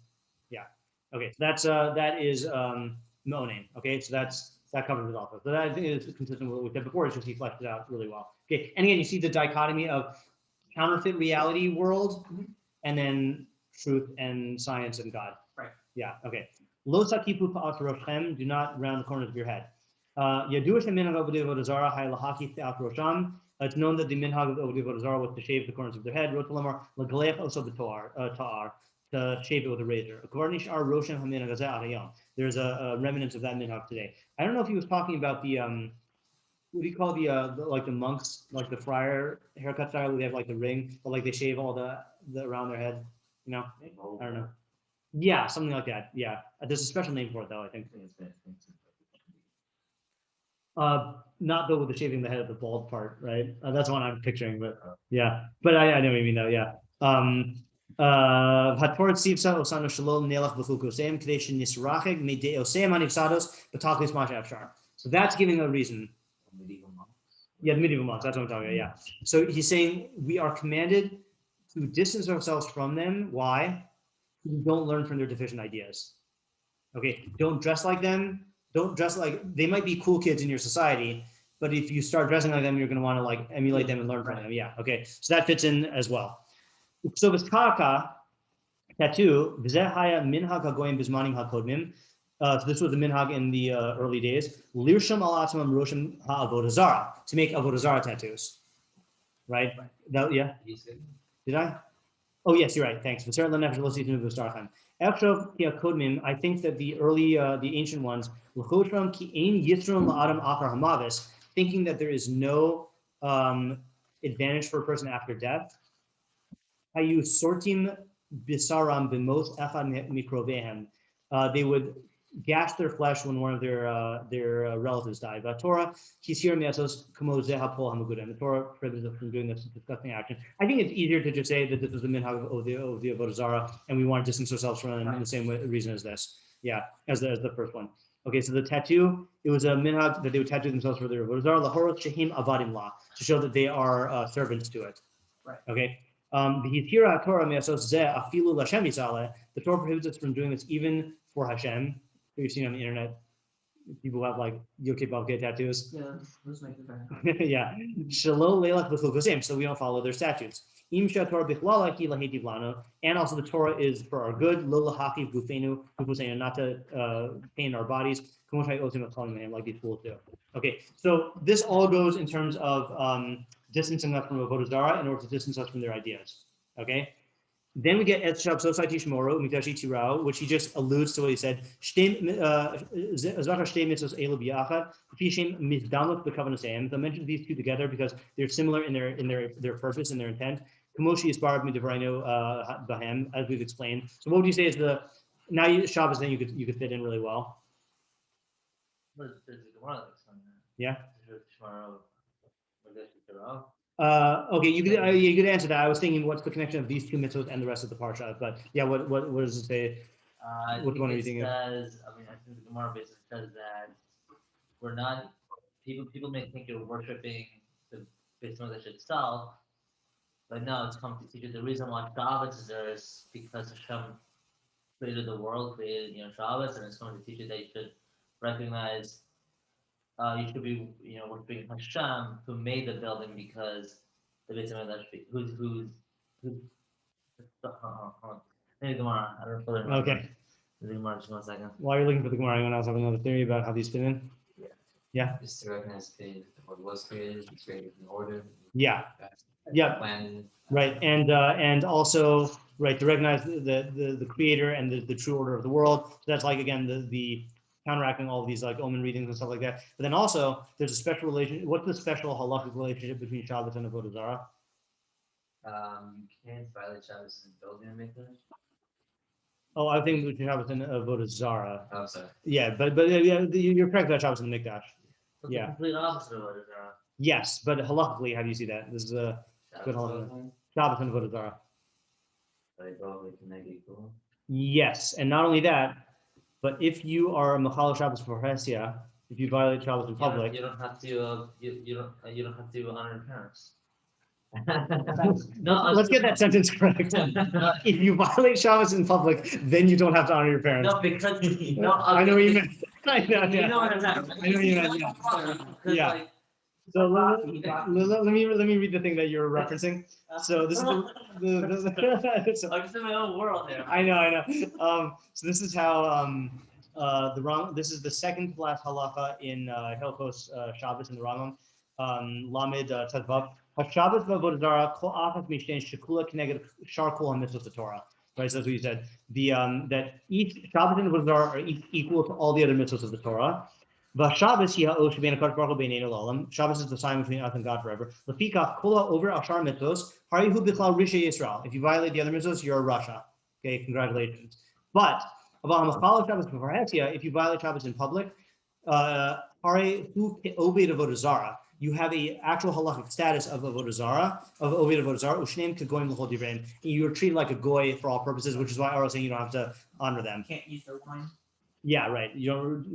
Speaker 1: Yeah. Okay. So that is mo'onim. Okay. So that covers it also. So that I think is consistent with what we said before. It's just he fleshed it out really well. Okay. And again, you see the dichotomy of counterfeit reality world, and then truth and science and God.
Speaker 4: Right.
Speaker 1: Yeah. Okay. Lo sakipu pa'at roshem. Do not round the corners of your head. Yadush minhag avodah zarah ha'ilahaki te'at rosham. It's known that the minhag of avodah zarah was to shave the corners of their head. Rotalamar lagalech also ta'ar. To shave it with a razor. There's a remnant of that minhag today. I don't know if he was talking about the what do you call the monks, like the friar haircut style where they have like the ring, but like they shave all the around their head, I don't know. Yeah, something like that. Yeah, there's a special name for it though, I think. Not though with the shaving the head of the bald part, right? That's one I'm picturing, but yeah. But I know what you mean though, yeah. So that's giving a reason. Yeah, the medieval monks, that's what I'm talking about, yeah. So he's saying we are commanded to distance ourselves from them. Why? We don't learn from their deficient ideas. Okay, don't dress like them. Don't dress like, they might be cool kids in your society, but if you start dressing like them, you're going to want to like emulate them and learn from them. Yeah, okay, so that fits in as well. So v'skaka tattoo v'zeh haya minhag hagoyim bizmanim hakodmim. So this was the minhag in the early days. Lirsham al atzmam roshim ha'avodah zara, to make avodah zara tattoos, right? That, yeah. Did I? Oh yes, you're right. Thanks. I think that the early, the ancient ones, thinking that there is no advantage for a person after death. They would gash their flesh when one of their relatives died. But Torah, the Torah prohibits us from doing this disgusting action. I think it's easier to just say that this is the minhag of the avodah zara, and we want to distance ourselves from it in the same reason as this. Yeah, as the first one. Okay, so the tattoo, it was a minhag that they would tattoo themselves for their avodah zara, lahorot shehim avadim la, to show that they are servants to it.
Speaker 4: Right.
Speaker 1: Okay. The Torah prohibits us from doing this even for Hashem. You've seen on the internet, people have like Yokei Balkei tattoos.
Speaker 4: Yeah, this makes it better.
Speaker 1: Yeah. So we don't follow their statutes. And also the Torah is for our good, not to pain our bodies, like these fools do. Okay, so this all goes in terms of distancing us from avodah zara in order to distance us from their ideas. Okay. Then we get which he just alludes to what he said. They'll mention these two together because they're similar in their purpose and their intent. As we've explained. So what would you say is Shabbos then you could fit in really well? Yeah. Okay, you could answer that. I was thinking, what's the connection of these two mitzvos and the rest of the parsha? But yeah, what does it say? Which one are you thinking?
Speaker 2: I think the Gemara basically says that we're not people may think you're worshiping the Beit Hamikdash itself, but no, it's come to teach you the reason why Shabbos is there is because Hashem created the world, created Shabbos, and it's going to teach you that you should recognize. You should be, worshiping Hashem who made the building because the Beit Hamikdash who's maybe Gemara. I don't really remember.
Speaker 1: Okay.
Speaker 2: The Gemara, just 1 second.
Speaker 1: While you're looking for the Gemara, anyone else have another theory about how these fit in? Yeah.
Speaker 5: Just to recognize the what was created, it's created in order.
Speaker 1: Yeah. Yeah.
Speaker 5: Plan.
Speaker 1: Right, and also right to recognize the creator and the true order of the world. So that's like again the counteracting all of these like omen readings and stuff like that. But then also there's a special relation. What's the special halachic relationship between Shabbos and avodah zara?
Speaker 5: You can't violate Shabbos in building a mikdash.
Speaker 1: Oh, I think between Shabbos and avodah zara.
Speaker 5: Oh, sorry.
Speaker 1: Yeah, but yeah, you're correct about Shabbos and the mikdash.
Speaker 2: So
Speaker 1: Yeah.
Speaker 2: the complete opposite of avodah zara.
Speaker 1: Yes, but halachically, how do you see that? This is a good halacha. Shabbos and avodah zara.
Speaker 5: They probably can make it equal.
Speaker 1: Yes, and not only that, but if you are a machal Shabbos for Hesia, if you violate Shabbos in public,
Speaker 2: You don't have to. You don't have to honor your parents.
Speaker 1: let's get that sentence correct. If you violate Shabbos in public, then you don't have to honor your parents.
Speaker 2: No, because
Speaker 1: I know what you meant. I know,
Speaker 2: You
Speaker 1: yeah.
Speaker 2: know what I'm saying.
Speaker 1: I know what you meant, yeah.
Speaker 2: 'Cause,
Speaker 1: Yeah.
Speaker 2: like,
Speaker 1: So let me read the thing that you're referencing. So this is so,
Speaker 2: I'm just in my own world here.
Speaker 1: I know. So this is how this is the second to last halacha in Hilchos Shabbos in the Rambam. Lamed Tezvav. HaShabbos v'avodah zara kol achas mishtein shekula k'neged shar kol hamitzvos Torah. Right, so that's what you said. That each Shabbos and avodah zara are equal to all the other mitzvos of the Torah. Shabbos is the sign between us and God forever. Lefikach kola over ashar mitzvos harihu bichlal risha Yisrael. If you violate the other mitzvos, you're a Russia. Okay, congratulations. But if you violate Shabbos in public, you have a actual halachic status of avodah zara, ushneim kegoyim l'chol divrei. You're treated like a goy for all purposes, which is why I was saying you don't have to honor them.
Speaker 4: Can't use their wine.
Speaker 1: Yeah, right. You don't,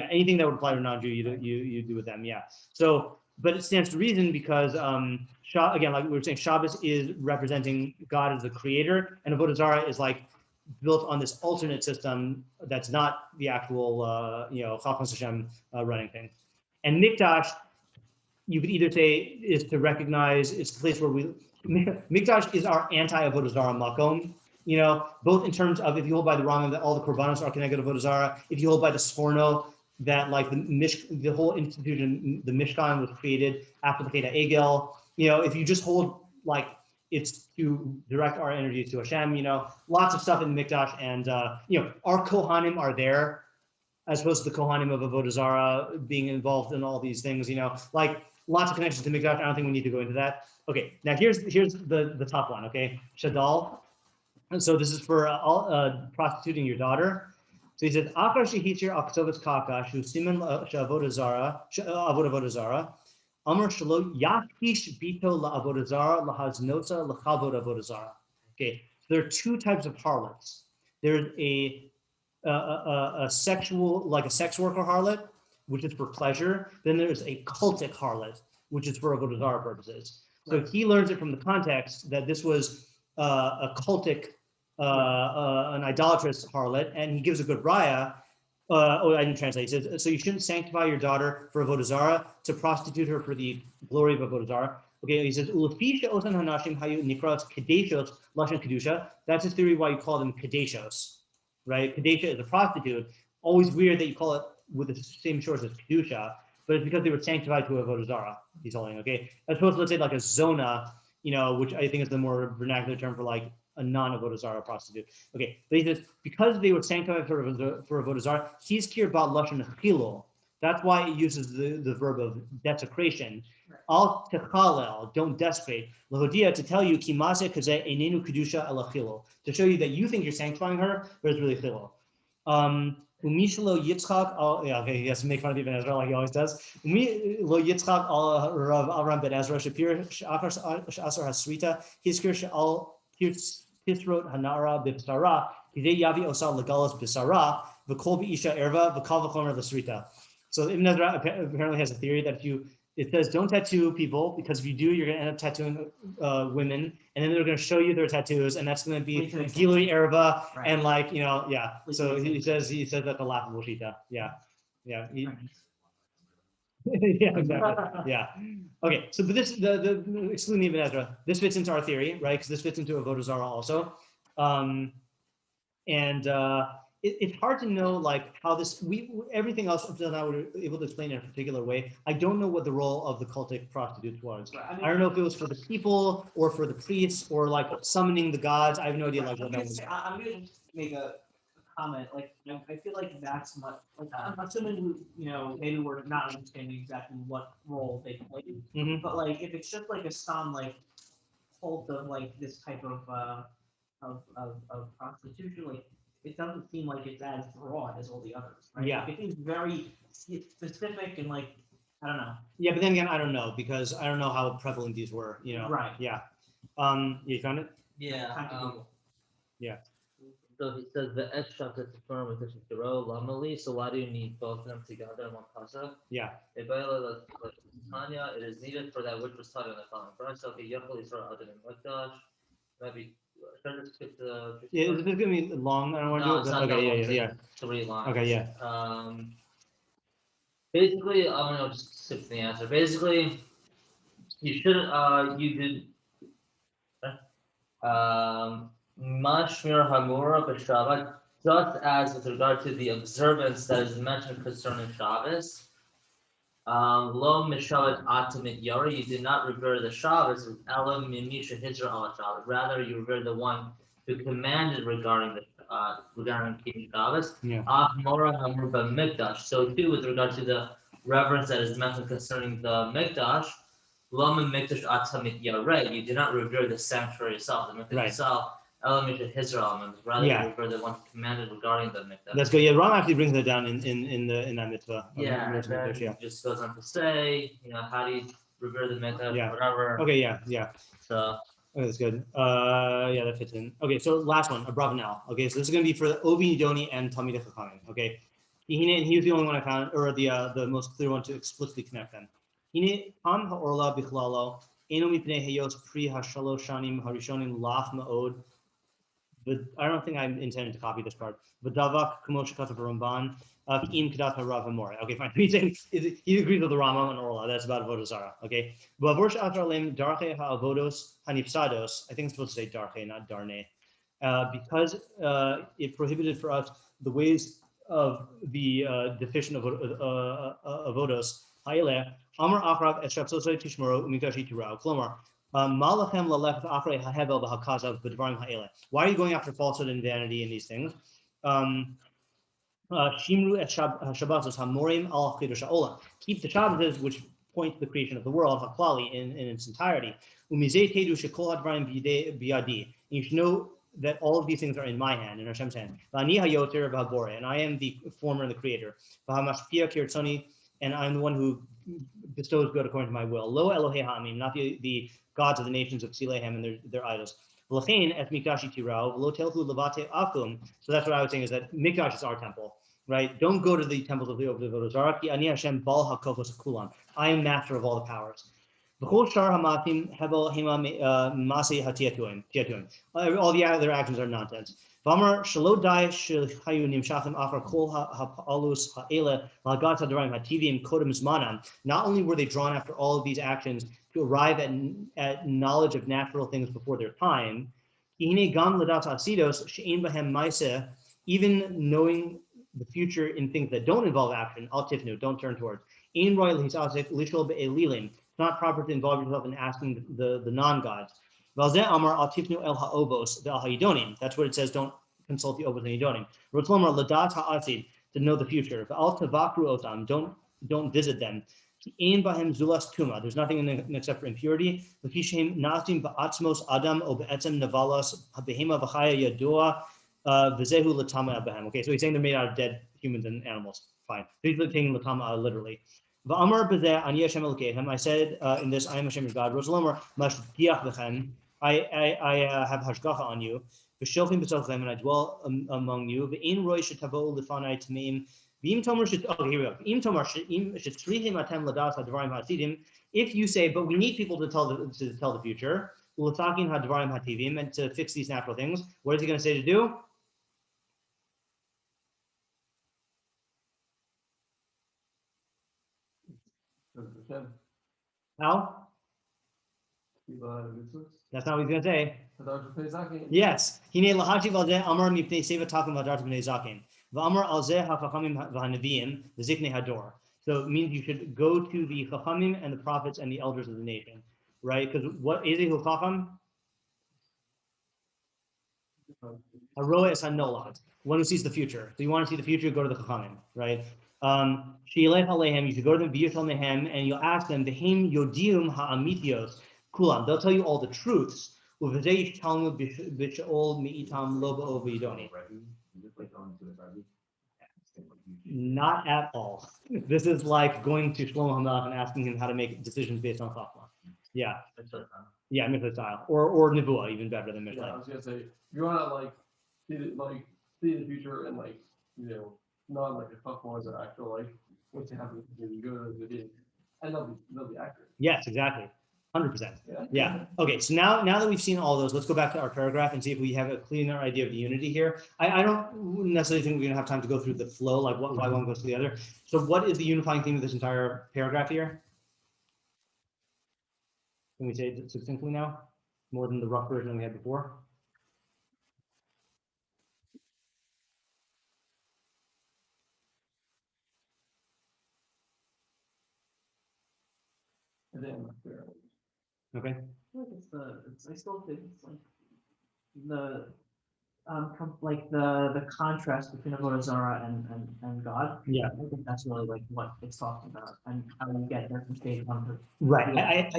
Speaker 1: anything that would apply to a non-Jew, you do with them. Yeah. So, but it stands to reason because again, like we were saying, Shabbos is representing God as the creator, and avodah zara is like built on this alternate system that's not the actual, Chachmas Hashem running thing. And mikdash, you could either say is to recognize it's the place where mikdash is our anti-avodah zara makom. You know, both in terms of if you hold by the Rambam that all the korbanos are connected to avodah zarah, if you hold by the Sforno that like the whole institution, the Mishkan was created after the Chet HaEgel. You know, if you just hold like it's to direct our energy to Hashem, you know, lots of stuff in the Mikdash, and you know, our Kohanim are there, as opposed to the Kohanim of avodah zarah being involved in all these things, you know, like lots of connections to Mikdash. I don't think we need to go into that. Okay, now here's the top one, okay? Shadal. And so this is for prostituting your daughter. So he says, Akar shehitir aktovas kaka shu siman avodah zarah. Amar shelo yakish bito la'avodah zarah lahaznosa lachavod avodah zarah. Okay, so there are two types of harlots. There's a sexual, like a sex worker harlot, which is for pleasure. Then there's a cultic harlot, which is for avodah zarah purposes. So he learns it from the context that this was a cultic, an idolatrous harlot, and he gives a good raya. I didn't translate. He says, so you shouldn't sanctify your daughter for avodah zarah to prostitute her for the glory of avodah zarah. Okay, he says, that's his theory why you call them kadeshos, right? Kadesha is a prostitute. Always weird that you call it with the same source as kedusha, but it's because they were sanctified to avodah zarah. He's holding, okay? As opposed to, let's say, like a zona, you know, which I think is the more vernacular term for like a non-avodah zarah prostitute. Okay, but he says because they were sanctified for avodah zarah, he's here about lashon chilul. That's why it uses the verb of desecration. Al techalel, don't desecrate. Lahodia, to tell you kimase kazeh enenu kedusha ala chilul, to show you that you think you're sanctifying her, but it's really chilul. Umishlo Yitzchak, yeah, okay, he has to make fun of Ibn Ezra like he always does. Umishlo Yitzchak al Rav Avram ben Ezra Shapir Asar Hasrita Hiskir Shal Hisrot Hanara Bipsara Hidei Yavi Osal Legalas Bisara V'Kol B'Isha Erva V'Kal V'Chomer L'Srita. So Ibn Ezra apparently has a theory that it says don't tattoo people, because if you do, you're going to end up tattooing women, and then they're going to show you their tattoos, and that's going to be Gilui Erva, right. And like, you know, yeah. So he says that's a laughable shita. Yeah. Yeah, exactly. Yeah. Okay, so but this the excluding Ibn Ezra, this fits into our theory, right? Because this fits into avodah zarah also, it's hard to know like how this everything else up until now we were able to explain in a particular way. I don't know what the role of the cultic prostitutes was. Right. I don't know if it was for the people or for the priests or like summoning the gods. I have no idea. Right. Like what that was.
Speaker 4: I'm going to just make a comment. Like I feel like that's what like I'm assuming maybe we're not understanding exactly what role they played. Mm-hmm. But like if it's just like a some like cult of like this type of prostitution, like it doesn't seem like it's as broad as all the others, right? Yeah. Like it seems very specific and like, I don't know.
Speaker 1: Yeah, but then again, I don't know, because I don't know how prevalent these were, you know?
Speaker 4: Right.
Speaker 1: Yeah. You found it?
Speaker 2: Yeah.
Speaker 1: Yeah.
Speaker 2: So he says the etch shot is firm with this row lamali. So why do you need both of them together in one pasuk?
Speaker 1: Yeah.
Speaker 2: It is needed for that which was taught in the following verse. So he yachol Yisrael other than Mikdash. Maybe should I just skip the?
Speaker 1: Yeah, it's gonna be long. I don't want to do it. But okay, yeah.
Speaker 2: 3 lines.
Speaker 1: Okay, yeah.
Speaker 2: Basically, I'm gonna just skip the answer. Basically, you shouldn't. You did. Mashmir Hamura b'Shabbat, just as with regard to the observance that is mentioned concerning Shabbos. Lo Mishavat Atamit Yari, you did not revere the Shabbos with Elam Mimisha Hijra al Shabbos. Rather, you revere the one who commanded regarding keeping Shabbos. Mora Hamur Mikdash. So too, with regard to the reverence that is mentioned concerning the Mikdash, Lo Mikdash Atamit Yari, you did not revere the sanctuary itself, the Mikdash itself. Rather, you refer the one commanded regarding the mikdash.
Speaker 1: That's good. Yeah, Ram actually brings that down in that mitzvah.
Speaker 2: Yeah, just goes on to say, how do you revere the mikdash, whatever.
Speaker 1: Okay, yeah.
Speaker 2: So.
Speaker 1: Okay, that's good. Yeah, that fits in. Okay, so last one, Abravanel. Okay, so this is going to be for the Ovi Nidoni and Talmidei Chachamim. Okay, he was the only one I found, or the most clear one to explicitly connect them. Hine Ham Ha'orla Bichlalo Eno Mipnei Heyos Pri HaShalosh Shanim Harishonim Lach Ma'od. But I don't think I intended to copy this part. But Davak Kumosh Kata Ramban Im Kadat Rav Amore. Okay, fine. He agrees with the Rambam and Orla. That's about avodah zarah. Okay. But Vorsh Atralim Darche HaAvodos Hanipsados. I think it's supposed to say Darche, not Darne. because it prohibited for us the ways of the deficient of avodos. Ha'ileh, Amar Achrav Eshrab Sosai Tishmoro Umikashi Tirao. Klomar, Malachem Lalef Achre Hahevel V'Hakazav B'Dvarim Ha'ileh. Why are you going after falsehood and vanity in these things? Shimru et Shabbatos Hamorim al Chidush Ha'olam. Keep the Shabbos, which point to the creation of the world, Haklali, in its entirety. Umizei Tedu Shekol Hadvarim Biyadi. You should know that all of these things are in my hand, in Hashem's hand. V'ani hayoter v'habore, and I am the former and the creator. V'hamashpia kirtzoni, and I'm the one who bestows good according to my will. Lo Elohei ha'amim, not the gods of the nations of Tsilehem and their idols. L'chein et mikdashi tirao, v'lo telchu levate akum. So that's what I was saying, is that mikdash is our temple, right? Don't go to the temples of the Avodah Zarah. Ki ani Hashem bal hakofos kulan. I am master of all the powers. All the other actions are nonsense. Not only were they drawn after all of these actions to arrive at knowledge of natural things before their time, even knowing the future in things that don't involve action, don't turn towards. It's not proper to involve yourself in asking the non-gods. That's what it says, don't consult the obos and yidonim. To know the future. Don't visit them. There's nothing in them except for impurity. Okay, so you're saying they're made out of dead humans and animals. Fine. So he's taking latama literally. I said in this, I am Hashem your God. I have hashgacha on you. And I dwell among you. Okay, here we go. If you say, but we need people to tell the future, and to fix these natural things, what is he going to say to do? How? That's not what he's going to say. Yes. So it means you should go to the Chachamim and the prophets and the elders of the nation, right? Because what is a Chacham? One who sees the future. So you want to see the future, go to the Chachamim, right? You should go to them, and you'll ask them, they'll tell you all the truths. Not at all. This is like going to Shlomo HaMelech and asking him how to make decisions based on Chachma. Yeah. Yeah, Mitzvah style. Or Nevuah, even better than Mitzvah.
Speaker 3: Yeah, I was going to say, you want to see the future and not like a Chachma as an actual what's happening, good, and they'll be accurate.
Speaker 1: Yes, exactly. 100%. Yeah. Okay. So now that we've seen all those, let's go back to our paragraph and see if we have a cleaner idea of the unity here. I don't necessarily think we're going to have time to go through the flow, like why one goes to the other. So what is the unifying theme of this entire paragraph here? Can we say it succinctly now? More than the rough version we had before? Okay.
Speaker 4: I still think it's the contrast between Avodah Zarah and God.
Speaker 1: Yeah.
Speaker 4: I think that's really what it's talking about and how you get there from stage one to.
Speaker 1: Right. I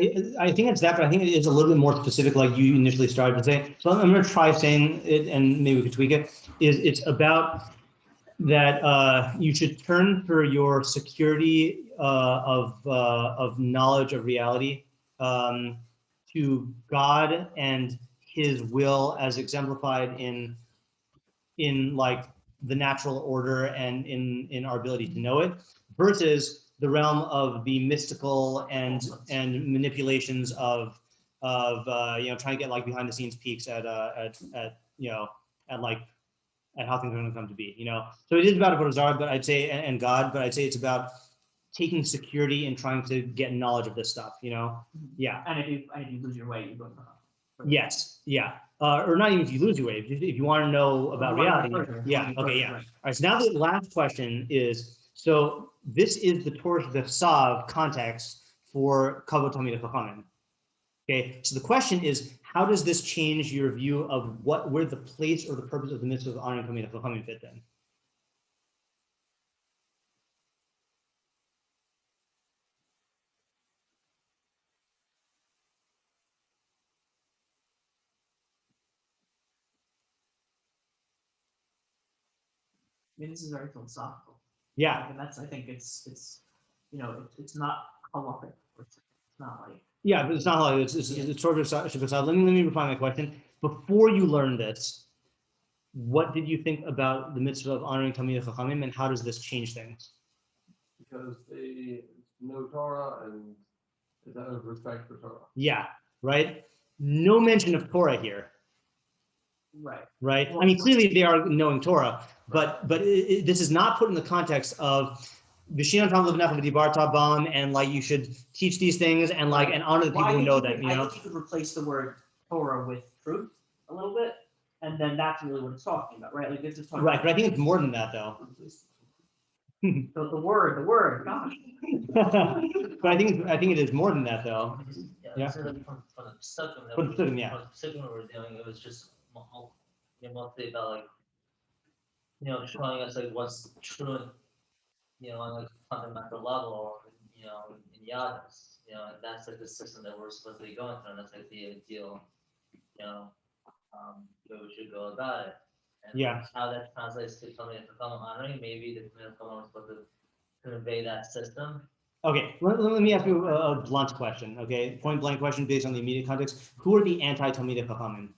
Speaker 1: think it's that, but I think it is a little bit more specific, like you initially started to say. So I'm going to try saying it, and maybe we could tweak it. It's about that you should turn for your security of knowledge of reality to God and His will as exemplified in like the natural order and in our ability to know it, versus the realm of the mystical and manipulations of trying to get like behind the scenes peeks at how things are going to come to be. So it is about Avodah Zarah, but I'd say and God, but I'd say it's about taking security and trying to get knowledge of this stuff. Yeah.
Speaker 4: And if you lose your way, you go to
Speaker 1: Yes, yeah. Or not even if you lose your way, if you want to know about reality. Yeah, okay, yeah. All right, so now the last question is, so this is the Torah V'Sav context for Kavod Talmidei Chachamim. Okay, so the question is, how does this change your view of where the place or the purpose of the mitzvah of honoring Talmidei Chachamim fit in?
Speaker 4: I mean, this is very philosophical.
Speaker 1: Yeah,
Speaker 4: And that's, I think it's it's not halakhic. It's not like,
Speaker 1: yeah, but it's not like it's sort of V'Sav. Let me refine my question. Before you learned this, what did you think about the mitzvah of honoring Talmidei Chachamim, and how does this change things?
Speaker 3: Because they know Torah and it's out of respect for Torah.
Speaker 1: Yeah, right. No mention of Torah here.
Speaker 4: right.
Speaker 1: Right? I mean, clearly they are knowing Torah, but this is not put in the context of V'shinan Tam Levnach V'dibarta Bam, and like you should teach these things and like and honor the people who know that. You
Speaker 4: I
Speaker 1: know,
Speaker 4: think you could replace the word Torah with truth a little bit, and then that's really what it's talking about, right? Like this is talking
Speaker 1: right? But I
Speaker 4: about
Speaker 1: think it's more than that, though.
Speaker 4: the word, gosh.
Speaker 1: But I think it is more than that, though. Yeah.
Speaker 2: So like from the second that
Speaker 1: From the second, yeah.
Speaker 2: from the second we're doing, it was just mostly about like, showing us like what's true, on like fundamental level, in Yadus, and that's like the system that we're supposed to be going through, and that's like the ideal, way we should go about it. And
Speaker 1: Yeah.
Speaker 2: how that translates to something to come honoring, maybe the community was supposed to convey that system.
Speaker 1: Okay, let me ask you a blunt question. Okay, point blank question based on the immediate context. Who are the anti-Talmidei Chachamim?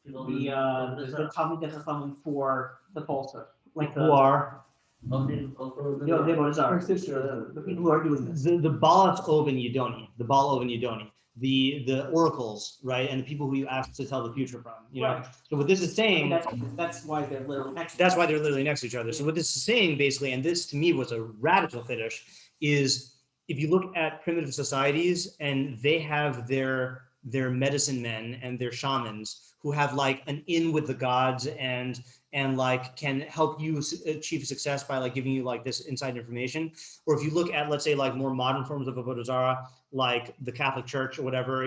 Speaker 4: The Talmidei Chachamim for the falsehood, like
Speaker 1: Who are
Speaker 4: the people who are doing this.
Speaker 1: the Baal Oven Yidoni, the Baal Oven Yidoni, the oracles, right, and the people who you ask to tell the future from.
Speaker 4: Right.
Speaker 1: So what this is saying.
Speaker 4: That's why they're literally next.
Speaker 1: That's why they're literally next to each other. So what this is saying basically, and this to me was a radical finish, is if you look at primitive societies and they have their medicine men and their shamans who have like an in with the gods and like can help you achieve success by like giving you like this inside information. Or if you look at, let's say, like more modern forms of Avodah Zarah, like the Catholic Church or whatever,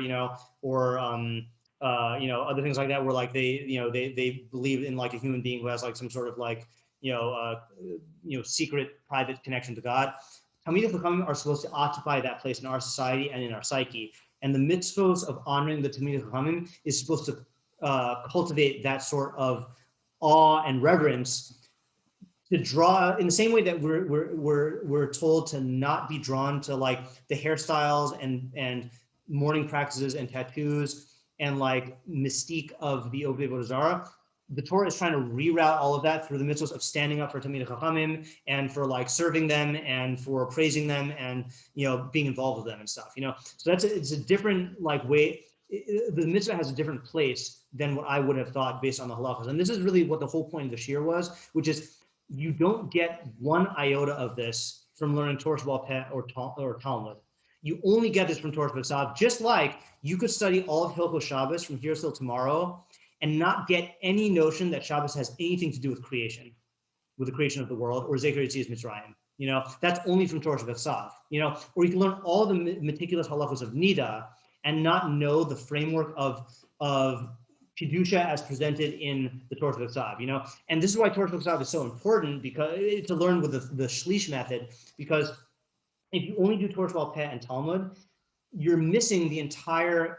Speaker 1: or other things like that, where like they believe in like a human being who has like some sort of like secret private connection to God. Talmidei Chachamim are supposed to occupy that place in our society and in our psyche, and the mitzvos of honoring the Talmidei Chachamim is supposed to cultivate that sort of awe and reverence, to draw in the same way that we're told to not be drawn to like the hairstyles and mourning practices and tattoos and like mystique of the Avodah Zarah. The Torah is trying to reroute all of that through the mitzvos of standing up for Talmidei Chachamim and for like serving them and for praising them and being involved with them and stuff. So it's a different like way. The mitzvah has a different place than what I would have thought based on the halachos. And this is really what the whole point of the shiur was, which is you don't get one iota of this from learning Torah Sheba'al Peh or Talmud. You only get this from Torah V'Sav, just like you could study all of Hilchos Shabbos from here till tomorrow and not get any notion that Shabbos has anything to do with creation, with the creation of the world, or Zecher Yetzias Mitzrayim. That's only from Torah V'Sav. Or you can learn all the meticulous halachos of Nida and not know the framework of Kedusha as presented in the Torah V'Sav, And this is why Torah V'Sav is so important, because to learn with the Shlish method, because if you only do Torah Sheba'al Peh and Talmud, you're missing the entire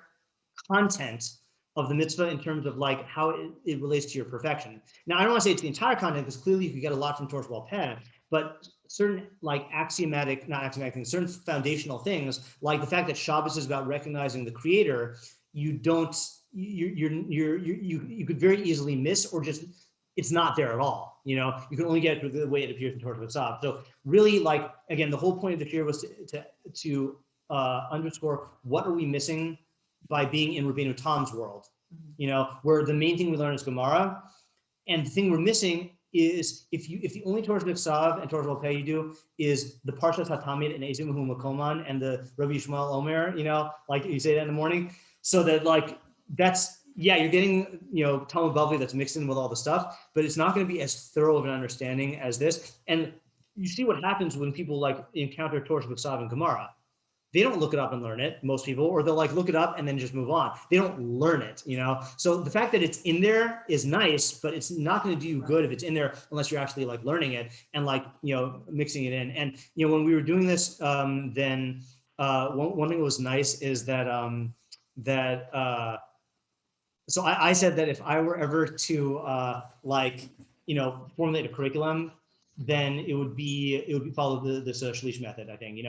Speaker 1: content of the mitzvah in terms of like how it relates to your perfection. Now, I don't want to say it's the entire content, because clearly you get a lot from Torah Sheba'al Peh, but certain like not axiomatic things, certain foundational things, like the fact that Shabbos is about recognizing the Creator, you could very easily miss, or just it's not there at all. You can only get it through the way it appears in Torah V'Sav. So really, like again, the whole point of the shiur was to underscore what are we missing by being in Rabbeinu Tam's world, where the main thing we learn is Gemara, and the thing we're missing is if the only Torah V'Sav and Torah Sheba'al Peh you do is the Parshat HaTamid and Ezimuhu Makoman and the Rabbi Yishmael Omer, like you say that in the morning, so that like that's, yeah, you're getting, Talmud Bavli that's mixed in with all the stuff, but it's not going to be as thorough of an understanding as this. And you see what happens when people like encounter Torah B'Ksav and Gemara. They don't look it up and learn it, most people, or they'll like look it up and then just move on. They don't learn it, So the fact that it's in there is nice, but it's not going to do you good if it's in there unless you're actually like learning it and like, mixing it in. And, when we were doing this, then one thing that was nice is that, so I said that if I were ever to formulate a curriculum, then it would be follow this Shalish method, I think,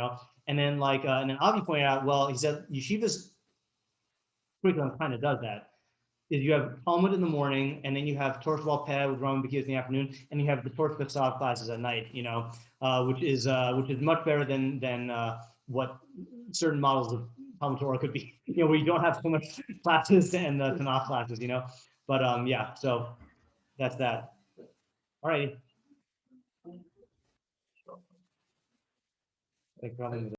Speaker 1: And then and then Avi pointed out, well, he said Yeshiva's curriculum kind of does that. Is you have Talmud in the morning, and then you have Torah Shabbat Peh with Rambam B'Kiyos in the afternoon, and you have the Torah B'Ksav classes at night, which is much better than what certain models of Talmud Torah could be, where you don't have so much classes and the Tanakh classes, But yeah, so that's that. All right. Thanks for having me.